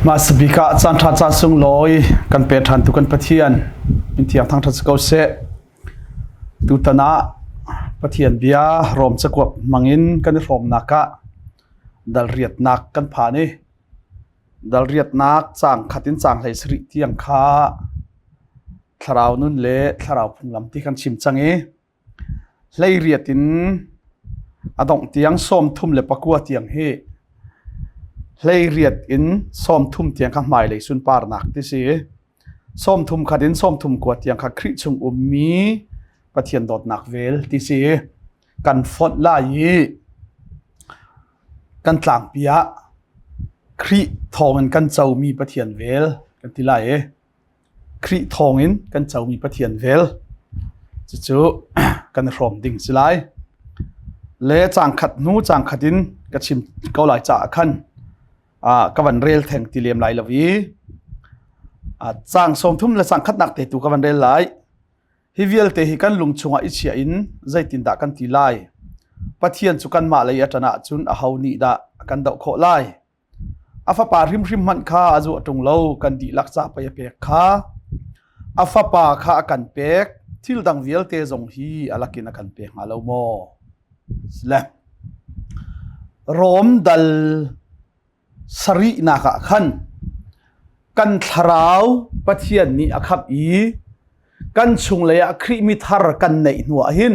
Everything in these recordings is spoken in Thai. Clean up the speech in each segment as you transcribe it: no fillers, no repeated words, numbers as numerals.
มาสบิกะจันทราจัสุงลอยกันเปิดทันตุกันปะเทียนเป็นเทียงทางทัศกาเสตุตนะปะเทียนเบียรวมสกวบมังอินกันรวมนักะดัลเรียดนักกันผ่านี่ดัลเรียดนักจางขัดินจางไหลสริเทียงค้าทราวนุ่นเละทราวพุงลำที่กันชิมจังเอไหลเรียดินอดงเตียงส้มทุ่มเล็ปะกัวเตียงเฮเลยเรียดอินส้มทุ่มเตียงข้าหมายเลยสุนปาร์นักที่สิส้มทุ่มขัดินส้มทุ่มกวดเตียงข้าคริชงอุมมีปะเทียนดอดนักเวลที่สิกันฟอนลายกันต่างปียะคริทองอินกันเจ้ามีปะเทียนเวลกันที่ไรคริทองอินกันเจ้ามีปะเทียนเวลจู่ๆกันรวมดิ่งสิไลเละจางขัดนู้จางขัดินกระชิมเกาหลายจ่าขันกวันเรลแทงตีเลียมไหลละวีจางสมทุ่มและจางขัดนักเตะตูกวันเรลไหลฮิวิเอลเตหิกันลุงชงอิเชียอินใจตินดากันตีไลปะเทียนจุกันมาเลยอัตนาจุนอาหาวนีดากันดอกโคไลอาฟาปาริมมันข้าอาจุตรงเล่ากันดีลักษาไปเปกข้าอาฟาปาข้ากันเปกทิลดังวิเอลเตจงฮีอาลักินกันเปกมาเลวโมและโรมดัลสรีนักขันกันทราวปะเทียนนี้อักขับอีกันชุงเลยคริมิทาร์กันในหัวหิน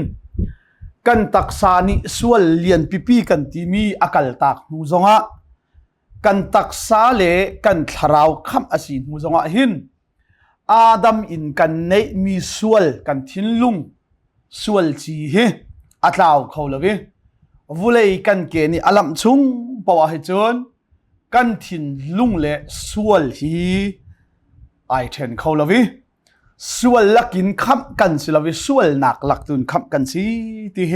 กันตักษานิสวลเลียนปีกันที่มีอักลตักหูจงะกันตักษาเลกันทราวคำอาศินหูจงะหินอาดัมอินกันในมีสวลกันทิ้นลุงสวลจีเฮอัตลาวเขาเลยวุเลยกันเกนี่อลัมชุงปวะให้จนกันทิ้นลุงเละสวลฮีไอเทนเขาเลยสวลลักินคับกันสิละวิสวลหนักหลักตุนคับกันสิที่เฮ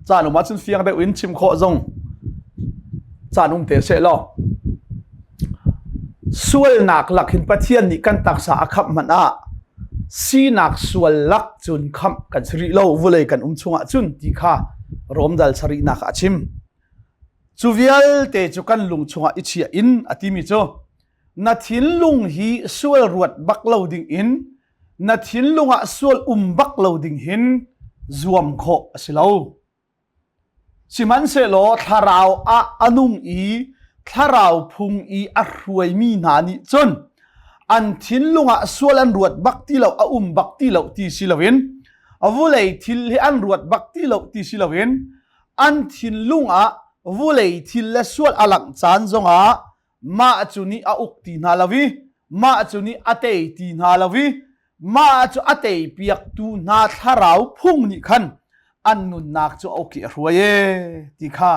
จานุมาจุนเฟียงได้วินชิมโคจงจานุมเตเสลอสวลหนักหลักหินปะเทียนนี่กันตักษาคับมันสีนักสวลลักจุนคับกันสิริโลวุเลยกันชงะจุนที่ข้ารวมดัลสรินักอาชิมจูเวลเตจุกันลุงชงะอิชิอินอติมิโจนาทินลุงฮีสวลรวดบักเลาดิงอินนาทินลุงสวลบักเลาดิงหินจวมโคสิเลาสิมันเสโลทาราวอนุงอีทาราวพุงอีอรวยมีนานิจนอันทินลุงสวลอันรวดบักที่เราบักที่เราที่สิลาวินวุเลยทิลอันรวดบักที่เราที่สิลาวินอันทินลุงวุเลยทิลและสวลอลังจานจงมาจุนีอุกตีนาลาวีมาจุนีอเตยตีนาลาวีมาจุอเตยเปียกตูนาทาราวพุ่งนิคันอันนุนนักจุเอาเกี่ยรวยที่ข้า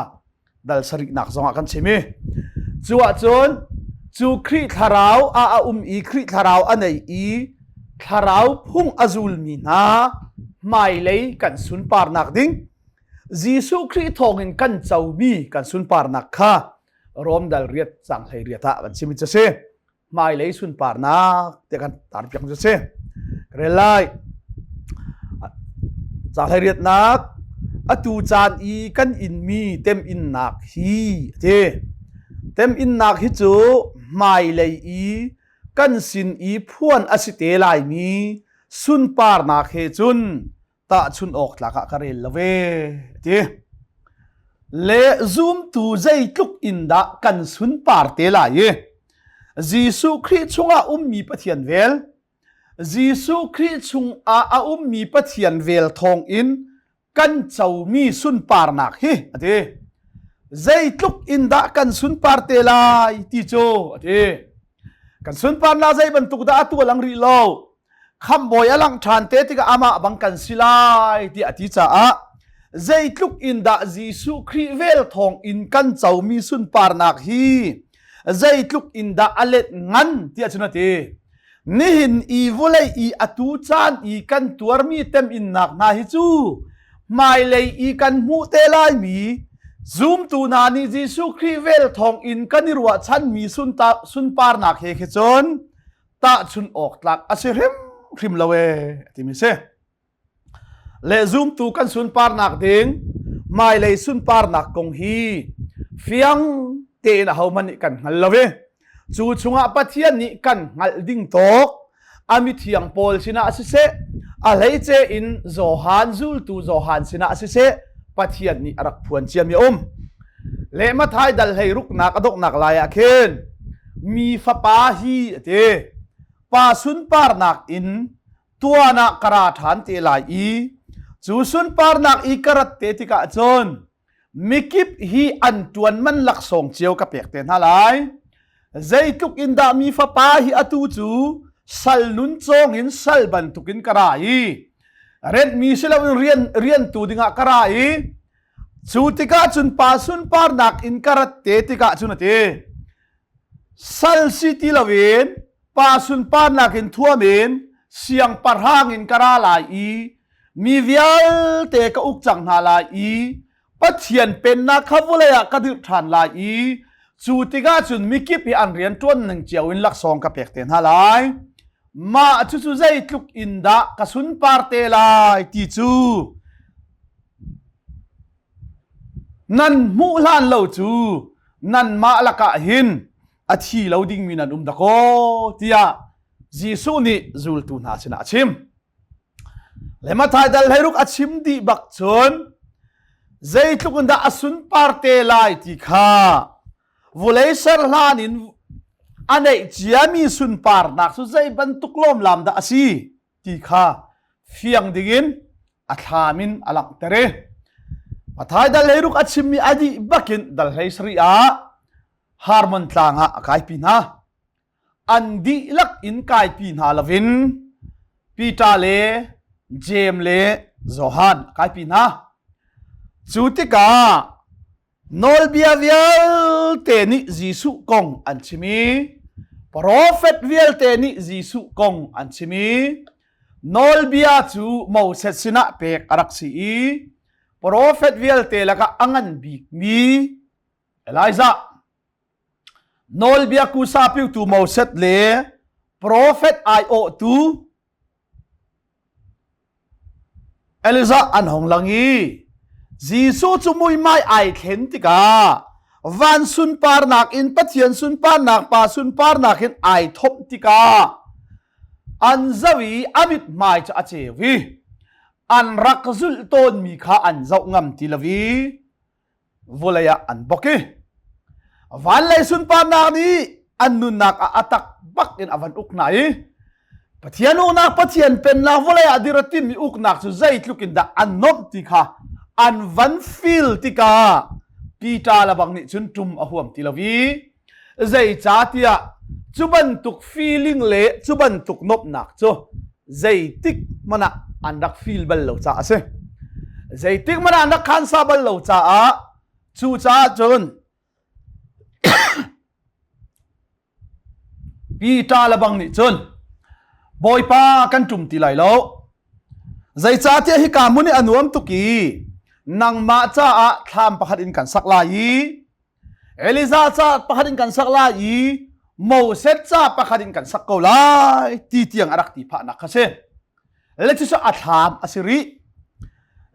ดัลสรินักจงกันใช่ไหมจัวจนจูคริทาราวอีคริทาราวอันไหนอีทาราวพุ่งอจุลมีนาไม่เลยกันสุนปาร์นักดิ้งจีสุคริทองเงินกันเจ้ามีกันสุนปาร์นักข้ารวมดัลเรียดสังให้เรียดวันชิมิจะเซ่ไม่เลยสุนปาร์นักแต่กันตารเปียงจะเซ่เรลัยสังให้เรียดนักอตูจานอีกันอินมีเต็มอินนักฮีเจเต็มอินนักฮิจูไม่เลยอีกันสินอีพวนอสิเตลายมีสุนปาร์นักเฮจุนตาชุนออกหลักกระเรลเวเจเลซูมตูใจทุกอินดากันสุนปาร์เตลายจีสุคริชงมีปะเทียนเวลจีสุคริชงมีปะเทียนเวลทองอินกันเจ้ามีสุนปาร์นักเฮเจใจทุกอินดากันสุนปาร์เตลายที่โจเจกันสุนปาร์นาใจบรรทุกดาตัวลังรีโลคำบอยลังทานเตติกาอามาบังกันสิลายที่อธิจ้าใจทุกอินดาจีสุคริเวลทองอินกันเจ้ามีสุนปาร์นักฮีใจทุกอินดาอเลตงันที่อาจารย์เตนี่หินอีวุเลยอีอตูจานอีกันตัวมีเต็มอินนักนาฮิจูไม่เลยอีกันมูเตลายมีซูมตูนานีจีสุคริเวลทองอินกันนิรวชันมีสุนปาร์นักเฮเขจนตาชุนออกหลักอาศัยคริมละเวที่มิเซเลซูมตูกันสุนปาร์นักดิงไม่เลยสุนปาร์นักกงฮีเฟียง เตนะเฮามันกันหัลละเวจูชุงะปะเทียนนี่กันหัลดิ่งตอกอามิเทียงปอลสินะสิเซอะไรเจอินโซฮานซูลตูโซฮานสินะสิเซปะเทียนนี่รักพวนเจียมยมเลมาทายดัลให้รุกนักอดกนักลายเคนมีฟะปาฮีเตปาสุนปาร์นักอินตัวนักกระฐานเตลายจูสุนปาร์นักอีกระเตติกะจนมิกิบฮีอันตวนมันลักส่งเจียวกับเปียกเตนฮาไลใจตุกอินดามีฟะปาฮีอตูจูสัลนุนจงอินสัลบันตุกินกระไรเรนมีสิลาเรียนตูดิงะกระไรจูติกะจุนปาสุนปาร์นักอินกระเตติกะจุนเตสัลซิติลาเวนปาสุนปาร์นักอินทัวเมนเสียงปะร่างอินกระไรมีเวียลเตกะอุกจังฮาไลปัจเจียนเป็นนักขับเลยกระดิบฐานลายจูติกาจุนมิกิปีอันเรียนต้นหนึ่งเจียวอินลักซองกับเปียกเต็นฮาไลมาจูใจทุกอินดากสุนปาร์เตลายตีจูนั่นมูลานเหล่าจูนั่นมาละกะหินอาทีเหล่าดิ่งมีนันดะโกที่ยาจีซูนี่จูลตูนหาชนะชิมและมาทายดัลให้รุกอาชิมดีบักชนใจทุกคนได้อสุนปาร์เตลายที่ข้าวุเลเซอร์ลานินอันไหนจีมีสุนปาร์นักสุดใจบรรทุกลมลำได้สิที่ข้าเฟียงดิ่งอัฐามินอลังเตเรมาทายดัลให้รุกอาชิมมีอดีบักินดัลให้สริอาฮาร์มันต่างหากายปีน่าอันดีลักอินกายปีน่าลวินปีตาเลเจมเลโซฮันกายปีน่าจูติกานอลเบียเวียลเตนิจิสุกงอันชิมีโปรเฟตเวียลเตนิจิสุกงอันชิมีนอลเบียจูมูเซสินะเปกอรักซีโปรเฟตเวียลเตละกะอังันบิกมีเอลิซานอลเบียกูซาปิวตูมูเซตเลโปรเฟตไอโอตูเอลิซาอันหงลังอีจีซูจุมุยไม่ไอเข็นติกาวันสุนปาร์นักอินปัจเจียนสุนปาร์นักปาสุนปาร์นักอินไอทบติกาอันซาวีอามิดไม่จะอาเจวีอันรักซุลตนมีข้าอันเจ้างำติลวีวุเลยอันบกวันเลยสุนปาร์นักนี้อันนุนักอาตักบักอินอวันอุกไหนปัจเจียนอุกนักปัจเจียนเป็นนาวุเลยอดิรติมีอุกนักสุดใจลุกินดาอันนบติกาอันวันฟิลติกาปีตาละบังนี่จุนจุมอหวมติลวีใจจ้าที่อะจุบันตุกฟีลิ่งเละจุบันตุกนบหนักจ้ใจติกมันอันดักฟีลบัลโลจ้าเสใจติกมันอันดักคันซาบัลโลจ้าจูจ้าจนปีตาละบังนี่จนบอยป้ากันจุมติไลโลใจจ้าที่ฮิกามุนี่อนุมตุกีนางมาจ้าทำประคัดอินกันสักลายเอลิซาจ้าประคัดอินกันสักลายโมเสสจ้าประคัดอินกันสักเกาลายตีเตียงอารักตีพานักเสเลจุสอัฐามอสิริ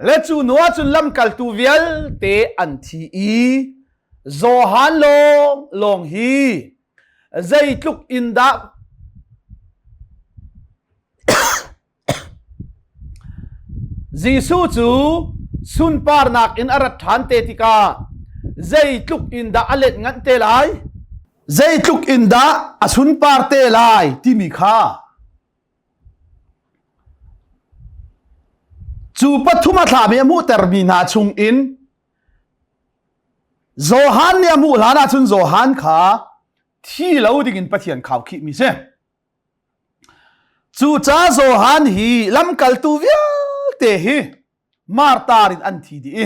เลจูนัวจุนลำกัลตูเวียลเตอันทีโซฮันลงฮีใจลุกอินดาจีซูจูสุนปาร์นักอินอารัฐานเตติกาใจลุกอินดาอเลตงันเตลายใจลุกอินดาอสุนปาร์เตลายที่มีค่าจูปัทุมาถามยมูเตอร์มีนาชุงอินโซฮันเนี่ยมูลานาชุนโซฮันขาที่เราดิ้งปัทยันข่าวคิมิเซจูจ้าโซฮันฮีลำกัลตูเวียเตฮีมาร์ตารินอันทีดี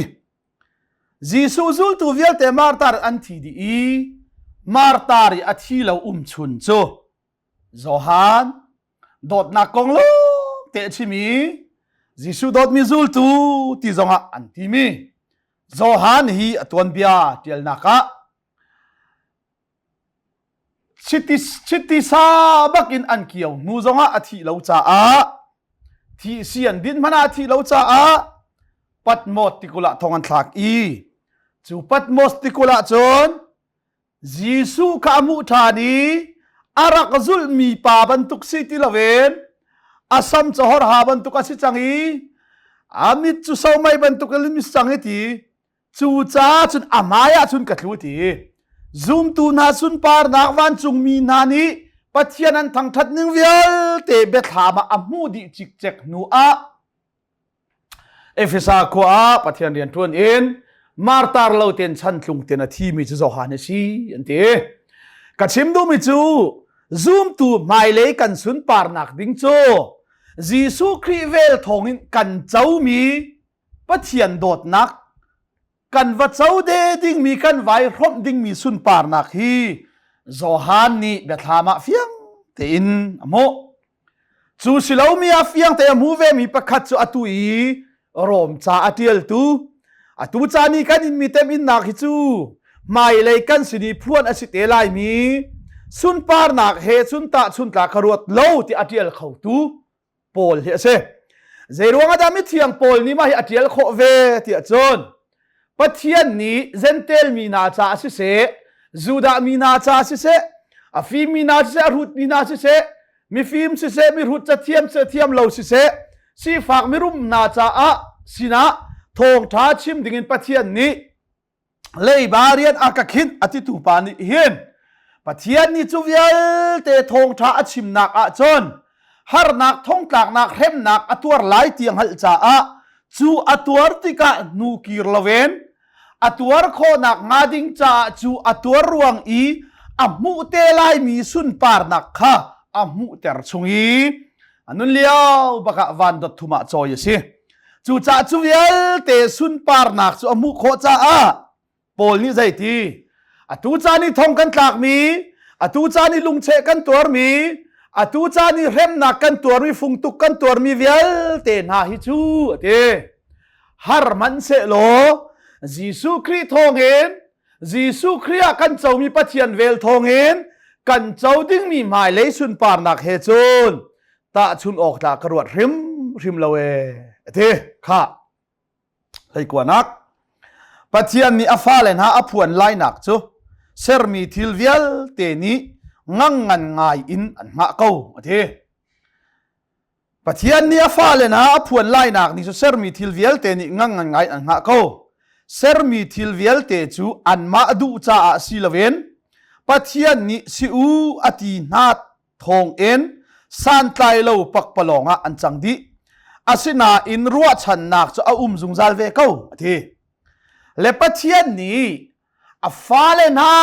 จีซูซูตูเวียเตมาร์ตารินอันทีดีมาร์ตาริอัตฮีเราชุนโจโซฮันดอดนักกงโลเตชิมีจีซูดอดมิซูลตูที่จงอันทีมีโซฮันฮีอตวนเบียเทียลนักะชิติซาบักอินอันเกียวนูจงอัตฮีเราจ้าที่เสียนดินมันอัตฮีเราจ้าปัดหมดติกุละทองอันทากจูปัดหมดติกุละจน ยิสุขามุธานีอารักซุลมีป่าบรรทุกสิติลเวนอาสัมจหรหาบรรทุกสิจังอีอามิจุสาวไม่บรรทุกลิมิสังเทีจูจ้าจุนอามายาจุนกัดลุทีซุมตูนาซุนปาร์นักวันจุงมีนานีปัจเจนันทั้งทัดนึงเวลเตเบทามาอามูดิจิกเจกนัวเอฟเอสาคัวปัจเจนเรียนทวนเอ็นมาร์ตาร์เลาเตนชันลุงเตนทีมิจุโซฮานซีอันเตกัดชิมดูมิจูซุมตูไม่เล่กันซุนปาร์นักดิ้งโจยิสุคริเวลทองอินกันเจ้ามีปัจเจนโดดนักกันวัดเจ้าเดดิ้งมีกันไว้พร้อมดิ้งมีซุนปาร์นักฮีโซฮานนี่เบทามาเฟียงเตอินอโมจูสิลามีอาเฟียงเตอมูเวมีประคัตจูอตุอีรอมจ้าอติเอลตูอตุจานี่กันอินมีเต็มอินนักฮิจูไม่เลยกันสินีพวนอสิเตไลมีซุนปาร์นักเฮซุนตาซุนตาคารวดโลที่อติเอลเขาตูโปลเฮเซเจรวงอาดามิเทียงโปลนี่มาให้อติเอลโคเวที่อจนปัจเจียนนี้เซนเตลมีนาจาสิเซจูดามีนาจาสิเซอาฟิมมีนาสิเซอารุดมีนาสิเซมีฟิมสิเซมีรุดจะเทียมเลาสิเซสีฝากมีรุมนาจาอะสินะทองท้าชิมดิ่งปัจเจียนนี้เลยบาเรียนอากาขินอติตุปานิเห็นปัจเจียนนี้จูเวลเตทองท้าชิมนักอะจนฮาร์นักทองตากนักเฮมนักอตัวหลายเตียงหัลจ้าอะจูอตัวติกะนูกิรลเวนอตัวโคนักมาดิงจ้าจูอตัวรวงอีอามุเตลายมีสุนปาร์นักค่ะอามุเตรชงอีอันนั้นเลี้ยวบักวันดทุมาจอยสิจูจ้าจูเวลเตสุนปาร์นักจูอามุโคจ้าอะโปลนี่ใจทีอตูจานี่ทองกันตากมีอตูจานี่ลุงเชกันตัวมีอตูจานี่เรมนักกันตัวมีฟุงตุกกันตัวมีเวลเตนาฮิจูเตฮาร์มันเซโลยิสุคริสต์ทองเห็นยิสุคริสต์กันเจ้ามีปัจเจียนเวลทองเห็นกันเจ้าดิ้งมีหมายเลยสุนปาร์นักเฮจูนตาชุนออกตากระวดริมละเวเทค่ะให้กว่านักปัจเจียนนี้อาฟ้าเลนหาอภวนไลนักจูเซอร์มีทิลเวลเตนี้งังงันง่ายอินอันงะเก้าเทปัจเจียนนี้อาฟ้าเลนหาอภวนไลนักนี่เซอร์มีทิลเวลเตนี้งังงันง่ายอันงะเก้าเซอร์มีทิลเวลเตจูอันมาดูจ้าสิลเวนปัจเจียนนี้สิอูอตินาทองเอ็นสันไตโลปักปลองอันจังดีอาศินาอินรัวชันนักจะเอาจุงซาลเวเก้าทีเลปัจเจียนนี้อาฟ้าเลนา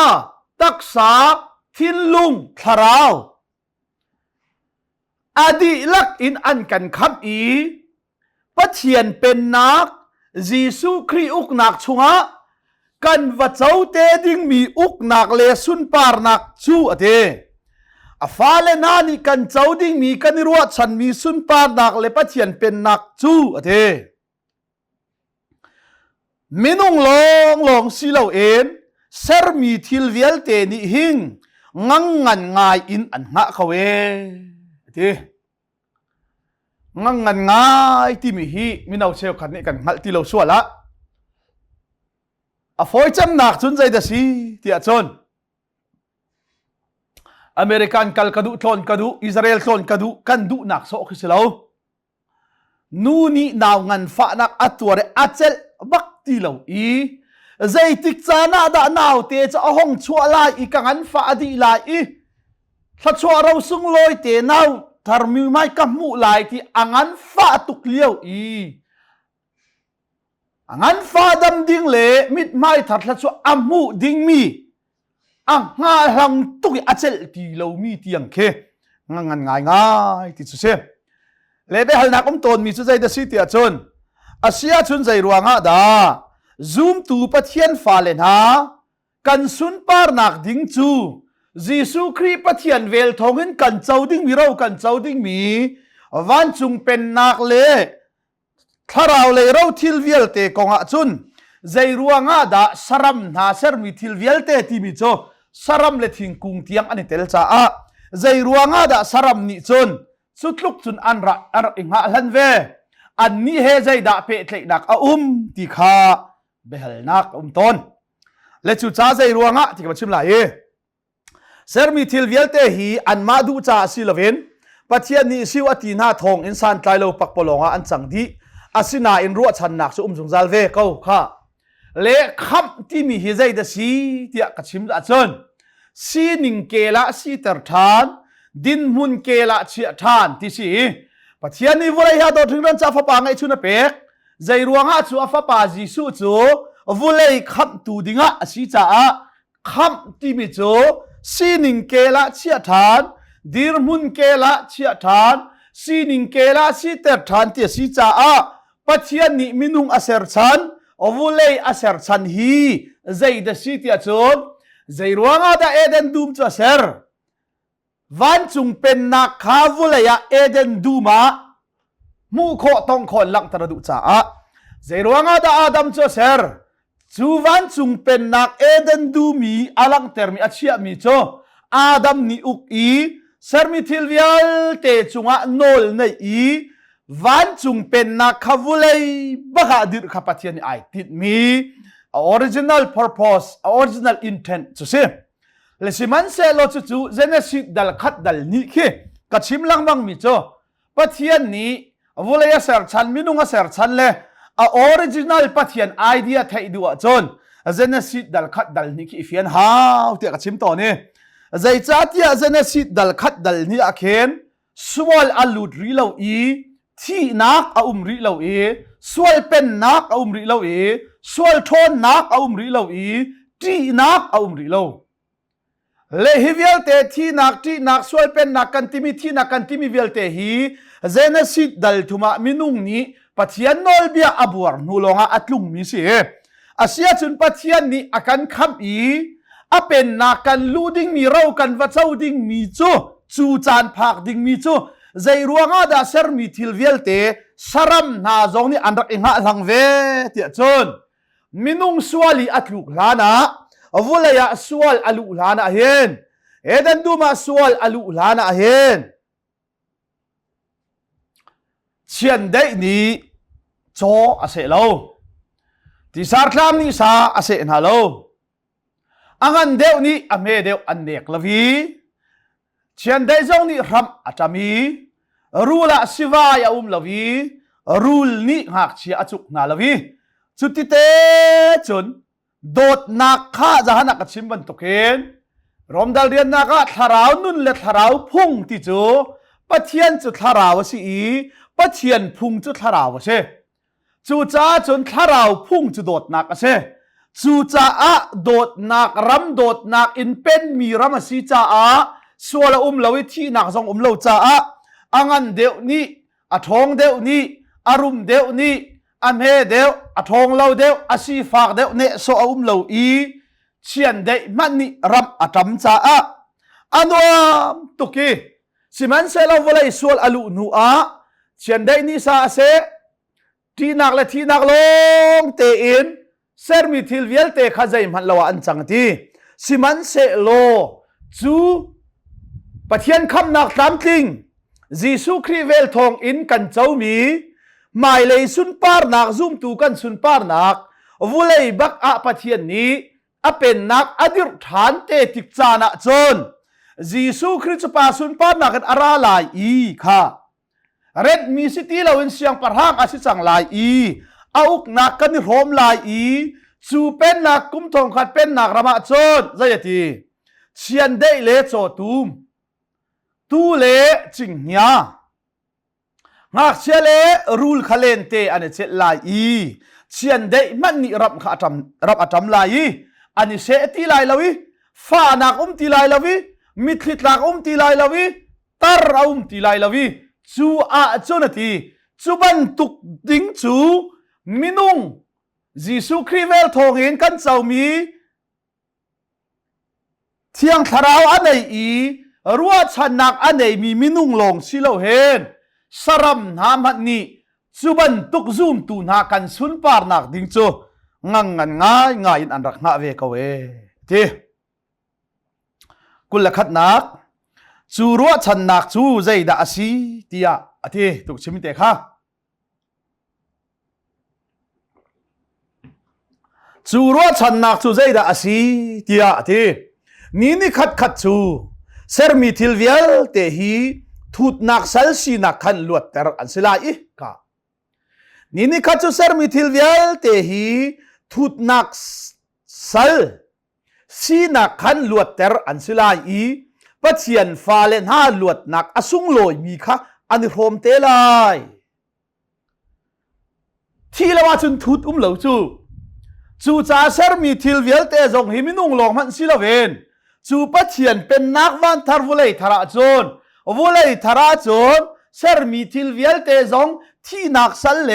ตักษาทินลุงทาราวอดีลักอินอันกันขับอีปัจเจียนเป็นนักยิสุคริอุกนักชงะกันวัดเจ้าเตดิ้งมีอุกนักเลสุนปาร์นักชูอเตอาฟ้าเลนานี่กันเจ้าดิ้งมีกันรัวฉันมีสุนปาร์นักเลปัจเจียนเป็นนักชูอเตมินุงลองสิเลาเอ็นเซอร์มีทิลเวลเตนี่หิงงังงันง่ายอินอันงะเขาเวเตงังงันง่ายที่มีฮีมินาเชลขันนี่กันงัดที่เราชัวละอาฟอยจำหนักจนใจเดสีที่อาจนอเมริกันกัลกระดูทนกระดูอิสราเอลทนกระดูกันดูหนักโซคิสเลานูนี่นาวงันฟ้านักอัตัวเรอัจเจลบักที่เราใจติกจานาดานาวเตจะเอาห้องชัวลายอีกังันฟ้าดีลายถ้าชัวเราสุงลอยเตนาวทารมีไม่กับมูลายที่อังันฟ้าตุกเลี้ยวอังันฟ้าดำดิ่งเล่มิดไม่ทัดละชัวอามูดิ่งมีอังงาหังตุกอาเจลที่เรามีที่ยังเคงันง่ายที่สุดเสียเลเบหัลนักตนมีสุดใจเดสิที่อาจนอาเซียชุนใจรวงอาดาซูมตูปัจเจียนฟ้าเลนหากันสุนปาร์นักดิ่งจูยิสุคริสต์ปัจเจียนเวลทองเห็นกันเจ้าดิ่งมีเรากันเจ้าดิ่งมีวันจุงเป็นนักเล่ถ้าเราเลยเราทิลเวลเตกงอาจุนใจรวงอาดาสรัมนาเซอร์มีทิลเวลเตที่มีโจสรัมเลทิงกุงเตียงอันนี้เตลจ้าใจรวงอาดาสรัมนิจุนสุดลุกจุนอันระอิงหาลันเวอันนี้เฮใจดาเปตเลนักตีขาเบลนักตน le chu cha zai ruanga ti ka chim la e ser mi thil vial te hi an ma du cha si lovin pathian ni siwa ti na thong in san tlai lo pak polonga an chang di asina in ruwa chan nak chu jung zal ve ko kha le kham ti mi hi zai da si tia ka chim la chon si ning ke la si tar than din mun ke la chia than ti si pathian ni vulai ha do thing ran cha fa pa ngai chuna pek zai ruanga chu afa pa jisu chu vulai kham tu dinga asi cha a kham ti mi chu si ning ke la chia than dir mun ke la chia than si ning ke la si tar than ti si cha a pathian ni minung aser chan ovulei aser chan hi zai da si tia chon zai ruanga da eden dum cha ser van chung pen na kha vuleya eden duma mu kho tong khon lang tar du cha a zai ruanga da adam cha ser chu van chung pen nak eden dumi alang termi achia mi cho adam ni uk i sermi thilvial te chunga nol nei i van chung pen na khavulei baka dir khapathian ai tit mi original purpose original intent chu se le siman se lo chu genesis dal khat dal ni khe kachim lang bang mi cho pathian ni vulei ser chan minunga ser chan le a original pathian idea thai du chon genesis dal khat dal ni ki fian how te kachim to ne zai cha tia genesis dal khat dal ni a khen swal alut ri lo i thi nak a ri lo e swal pen nak a ri lo e swal thon nak a ri lo e ti nak a ri lo le hivial te thi nak ti nak swal pen nak kan ti mi thi nak kan ti mi vial te hi genesis dal thuma minung ni pathian nol bia abuar nulonga atlung mi se asia chun pathian ni akan kham i apen nak kan luding mi ro kan va chau ding mi chu chan phak ding mi chu zai ruanga da ser mi thil vial te saram na zong ni anrak inga lang ve tia chon minung swali atluk lana avulaya swal alu lana hen eden duma swal alu lana hen chian dei ni cho ase lo ti sar klam ni sa ase na lo angan deu ni ame deu an nek lavi chian dei zong ni ram atami rula siva ya lavi rul ni ngak chia achuk na lavi chuti te chun dot nak kha jahana ka chimban to ken romdal rian na ka tharau nun le tharau phung ti chu pathian chu tharau si i pathian phung chu tharau se chu cha chun tharau phung chu dot nak ase chu cha a dot nak ram dot nak in pen mi ram si cha a swala lawi thi nak zong lo cha a angan deu ni athong deu ni arum deu ni amhe deu athong lo deu asi fak deu ne so lo i chian dei man ni ram atam cha a anuam tuki siman se lo volai sual alu nu a chian dei ni sa se ti nak le thi nak long te in ser mi thil vial te khazai man lawa an chang ti siman se lo chu pathian kham nak tam tling jisu khri vel thong in kan chau mi mai lei sun par nak zum tu kan sun par nak vulei bak a pathian ni apen nak adir than te tik chana chon jisu khri chu pa sun par nak an ara lai i kha red mi city lo in siang parhang asi chang lai i auk nak kan rom lai i chu pen nak kum thong khat pen nak rama chon zayati chian dei le cho tum tu le ching nya ngak chele rule khalen te ane che lai i chian dei man ni rap kha atam lai i ani se ti lai lawi fa nak ti lai lawi mitlit lak ti lai lawi tar ti lai lawi chu a chonati chu ban tuk ding chu minung jisu krivel thongin kan chawmi thiang tharau anei i ruwa chanak anei mi minung long silo hen saram namat ni chuban tuk zoom tu na kan sun par nak ding chu ngangan ngai in anrak nga ve kawe ti kulakhat nak chu ruwa chan nak chu zaida asi tia ati tuk chimite kha จูรัวชันนักจูใจดาอสีเตียทีนี่ขัดจูเซอร์มีทิลเวียลเตฮีทุดนักสัลซีนักขันลวดแต่อันสิลาอีกะนี่ขัดจูเซอร์มีทิลเวียลเตฮีทุดนักสัลซีนักขันลวดแต่อันสิลาอีปัจเจียนฟาเลนฮาลวดนักอสุงลอยมีค่ะอันนี้โฮมเตลายที่ละว่าจุนทุดเหลาจูจ่าเซอร์มีทิลเวียลเตจงหิมินุงลงมันสิละเวนจูปัจเจียนเป็นนักวันทาร์วุเลยทาราจนวุเลยทาราจนเซอร์มีทิลเวียลเตจงที่นักสัลเล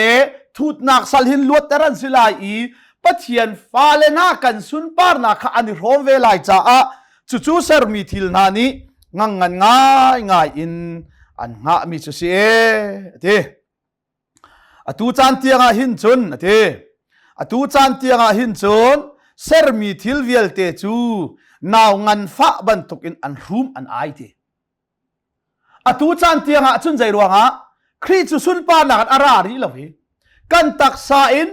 ทุดนักสัลหินลวดแต่รันสิลาอีปัจเจียนฟาเลนากันสุนปาร์นักอันนี้โฮมเวลาจ้าจู่เซอร์มีทิลนานี้งังง่ายอินอันง่ามีจุเสียทีตูจันเตียงหินจุนทีตูจันเตียงหินจุนเซอร์มีทิลเวียลเตจูนาวงันฟ้าบันทุกินอันรูมอันไอทีตูจันเตียงจุนใจรัวงะครีจุสุนปานักอารารีลวีกันตักษาอิน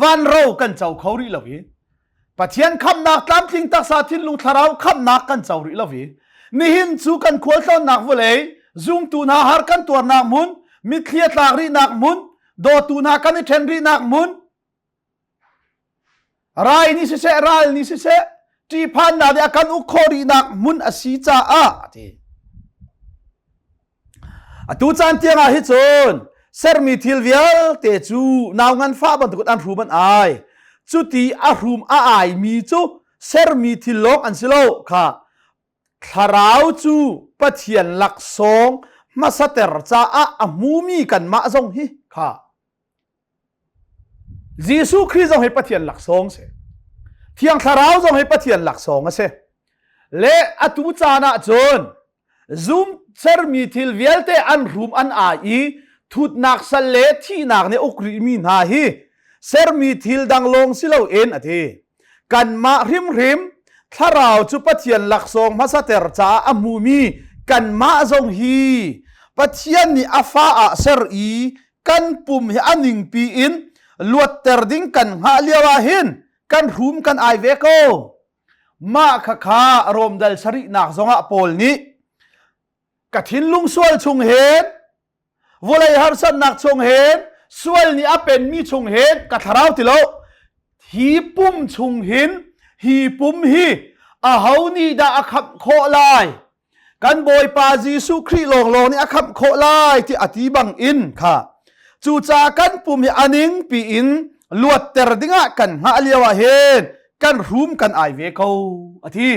วันเรากันเจ้าเขารีลวีปัจเจียนคำนักตามทิ้งตักษาทิ้งลุงทาราวคำนักกันเจ้ารีลวีนี่หินจูกันขวดต้นนักวุเลยจุงตูนาหาร์กันตัวนักมุนมิเคลียตากรีนักมุนโดตูนากันนี่เทนรีนักมุนรายนี่สิเสรายนี่สิเสจีพันนาเดียกันอุคอรีนักมุนอสีจ้าทีตูจันเตียงฮิจนเซอร์มีทิลเวียลเตจูนาวงันฟ้าบันทุกอันรูมันไอจุตีอารูมไอมีจูเซอร์มีทิลโลกอันสิโลค่ะคาราวจูปัจเจียนหลักสองมาสเตอร์จ้าอามูมีกันมาจงฮิค่ะยิสุคริสต์จงให้ปัจเจียนหลักสองเสเที่ยงคาราวจงให้ปัจเจียนหลักสองเสเลอตูจานะจนซุมเซอร์มีทิลเวลเตอันรูมอันไอทุดนักสเลที่นักในอุกริมีนาฮีเซอร์มีทิลดังลงสิเลวเอ็นอทีกันมาริมถ้าเราจุปัจเจียนหลักสองมาสเตอร์จ้าอามูมีกันมาจงฮีปัจเจียนนี่อาฟ้าเซอร์อีกันปุ่มอันหนึ่งปีอินลวดเตอร์ดิ้งกันหาเลียวหินกันรูมกันไอเวโกมาข้ารวมดัลสรินักจงอาโพลนี้กฐินลุงสวลชงเห็นวุเลยฮาร์สันนักชงเห็นสวลนี่อาเป็นมีชงเห็นกัทราวติโลฮีปุ่มชงเห็นฮีปุ่มฮีอาเฮานี่ดาอักโคลายกันบอยปาจีสุครีลงนี่อักโคลายที่อธิบังอินค่ะจูจากันปุ่มฮีอันิงปีอินลวดเตอร์ดิงะกันหาเลียวเห็นกันรูมกันไอเวโกอธิ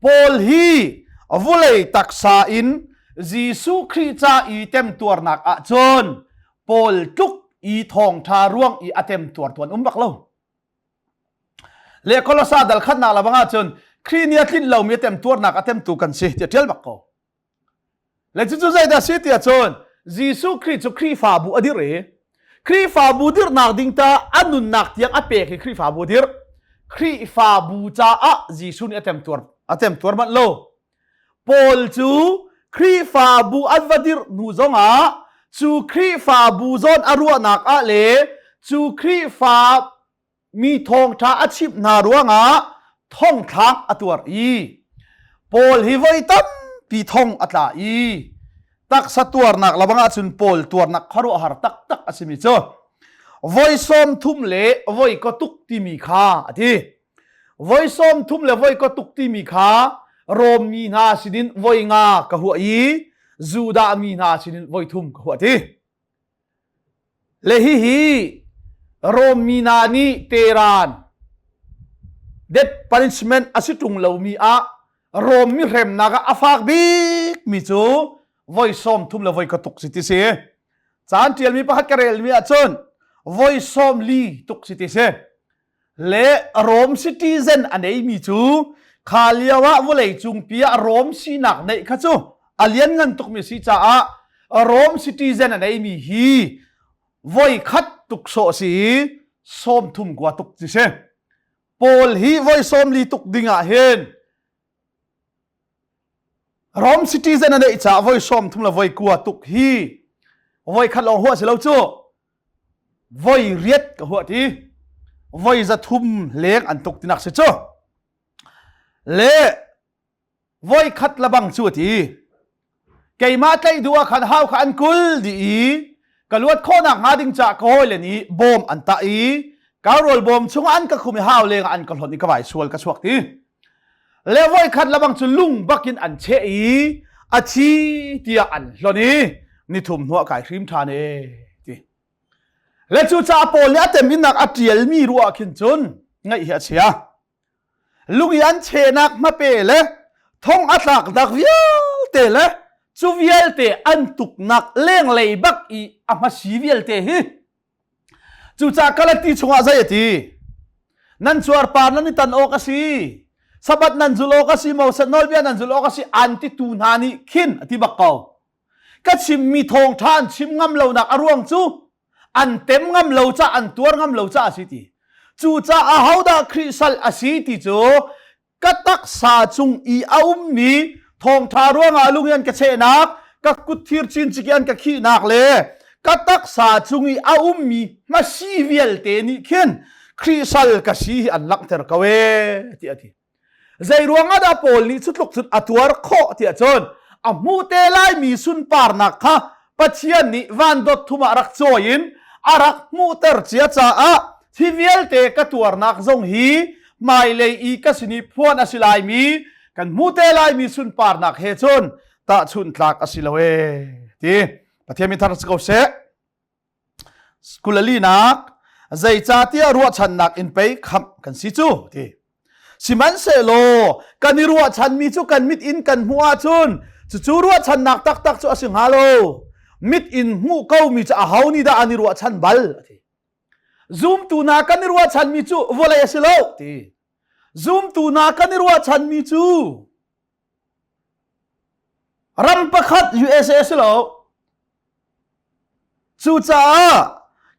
โพลฮีวุเลยตักษาอินจีสุครีจาอีเต็มตัวนักอาจนโพลทุกอีทองทาร่วงอีอเต็มตัวบักเล่าเลกลาซาดัลขันนาลาบังอาจนครีเนียทินเรามีเต็มตัวนักอเต็มตัวกันสิเทียลบักเขาเลจุใจดาสิเตียจนจีสุครีจุครีฟาบูอดิเรครีฟาบูดิร์นักดิงตาอันนุนนักเตียงอเปกครีฟาบูดิร์ครีฟาบูจ้าอะจีสุนอเต็มตัวมันโลโพลจูครีฟาบูอัลวาดิร์นูจงอาจูครีฟาบูซอนอารัวนักอะเลจูครีฟามีทองท้าอาชีพนารัวงาทองทางอตัวอีโพลฮิวไอตัมปีทองอัตลาอีตักสตัวนักละบังอาจุนโพลตัวนักคารุอาหารตักอาชิมิโจไว้ส้มทุ่มเละไว้ก็ตุกตีมีขาทีไว้ส้มทุ่มเละไว้ก็ตุกตีมีขาโรมมีนาสิดินไว้งากะหัวอีจูดามีนาสิดินไว้ทุ่มกะหัวทีเลฮีโรมมีนานีเตรานเด็ด punishment อาศิตุงเหลามีอะโรมมีเรมนากะอาฟากบิกมีจูไว้ส้มทุ่มเละไว้ก็ตุกสิติเสจานเทียลมีปะฮักกะเรลมีอาจนไว้ส้มลีตุกสิติเสเลโรมซิติเซนอันไหนมีจูขาเลียวะวุเลยจุงปีอะโรมสีนักในข้าจูอาเลียนเงินตุกมีสิจ้าโรมซิติเซนอันไหนมีฮีไว้คัดตุกโซสีส้มทุ่มกว่าตุกสิเสโพลฮีไว้ส้มลีตุกดิงะเห็นโรมซิติเซนอันไหนจ้าไว้ส้มทุ่มละไว้กว่าตุกฮีไว้คัดลองหัวสิเราจูไว้เรียดกับหัวที voi za thum leng an tuk tinak se cho le voi khat labang chu ti keima tlai duwa khan hau khan kul di kaluat khonak nga ding cha ko le ni bom an ta karol bom chunga an ka khumi hau leng an ka hlon ni ka vai sual ka suak ti le voi khat labang chu lung bakin an che achi tia an hloni ni thum nuwa kai hrim thane ti le chu cha pol le atem inak atiel mi ruwa khin chun ngai hi achia lungi an che nak ma pe le thong atlak dak vial te le chu vial te an tuk nak leng lei bak ama si vial te hi chu cha kalati chunga zai ti nan chuar par nan tan o ka si sabat nan zulo ka si mo sa nol bia nan zulo ka si anti tu nani khin ati bakaw ka chim mi thong than chim ngam lo nak aruang chu an tem ngam lo cha an tuar ngam lo cha si ti chu cha a hauda khrisal asi ti chu katak sa chung aum mi thong tharuang alungian ka che nak ka kuthir chin chikian ka khi nak le katak sa chung aum mi ma si vial te ni khen khrisal ka si an lak ter kawe ti ati zai ruanga da pol ni chutluk chut atuar kho ti achon amu te lai mi sun par nak kha pachian ni van dot thuma rak choin arak mu ter chia cha a thivial te ka tuar nak zong hi mai lei ka sini phon asilai mi kan mu te lai mi sun par nak he chon ta chun tlak asilawe ti pathiami thar ko se skulali nak zai cha tia ruwa chan nak in pe kham kan si chu ti siman se lo kan ni ruwa chan mi chu kan mit in kan huwa chun chu ruwa chan nak tak tak chu asing halo mit in mu kau mi cha hau ni da ani ruwa chan bal ti zoom tu na kan ni ruwa chan mi chu volai asilo ti zoom tu na kan ni ruwa chan mi chu ram pakhat USA asilo chu cha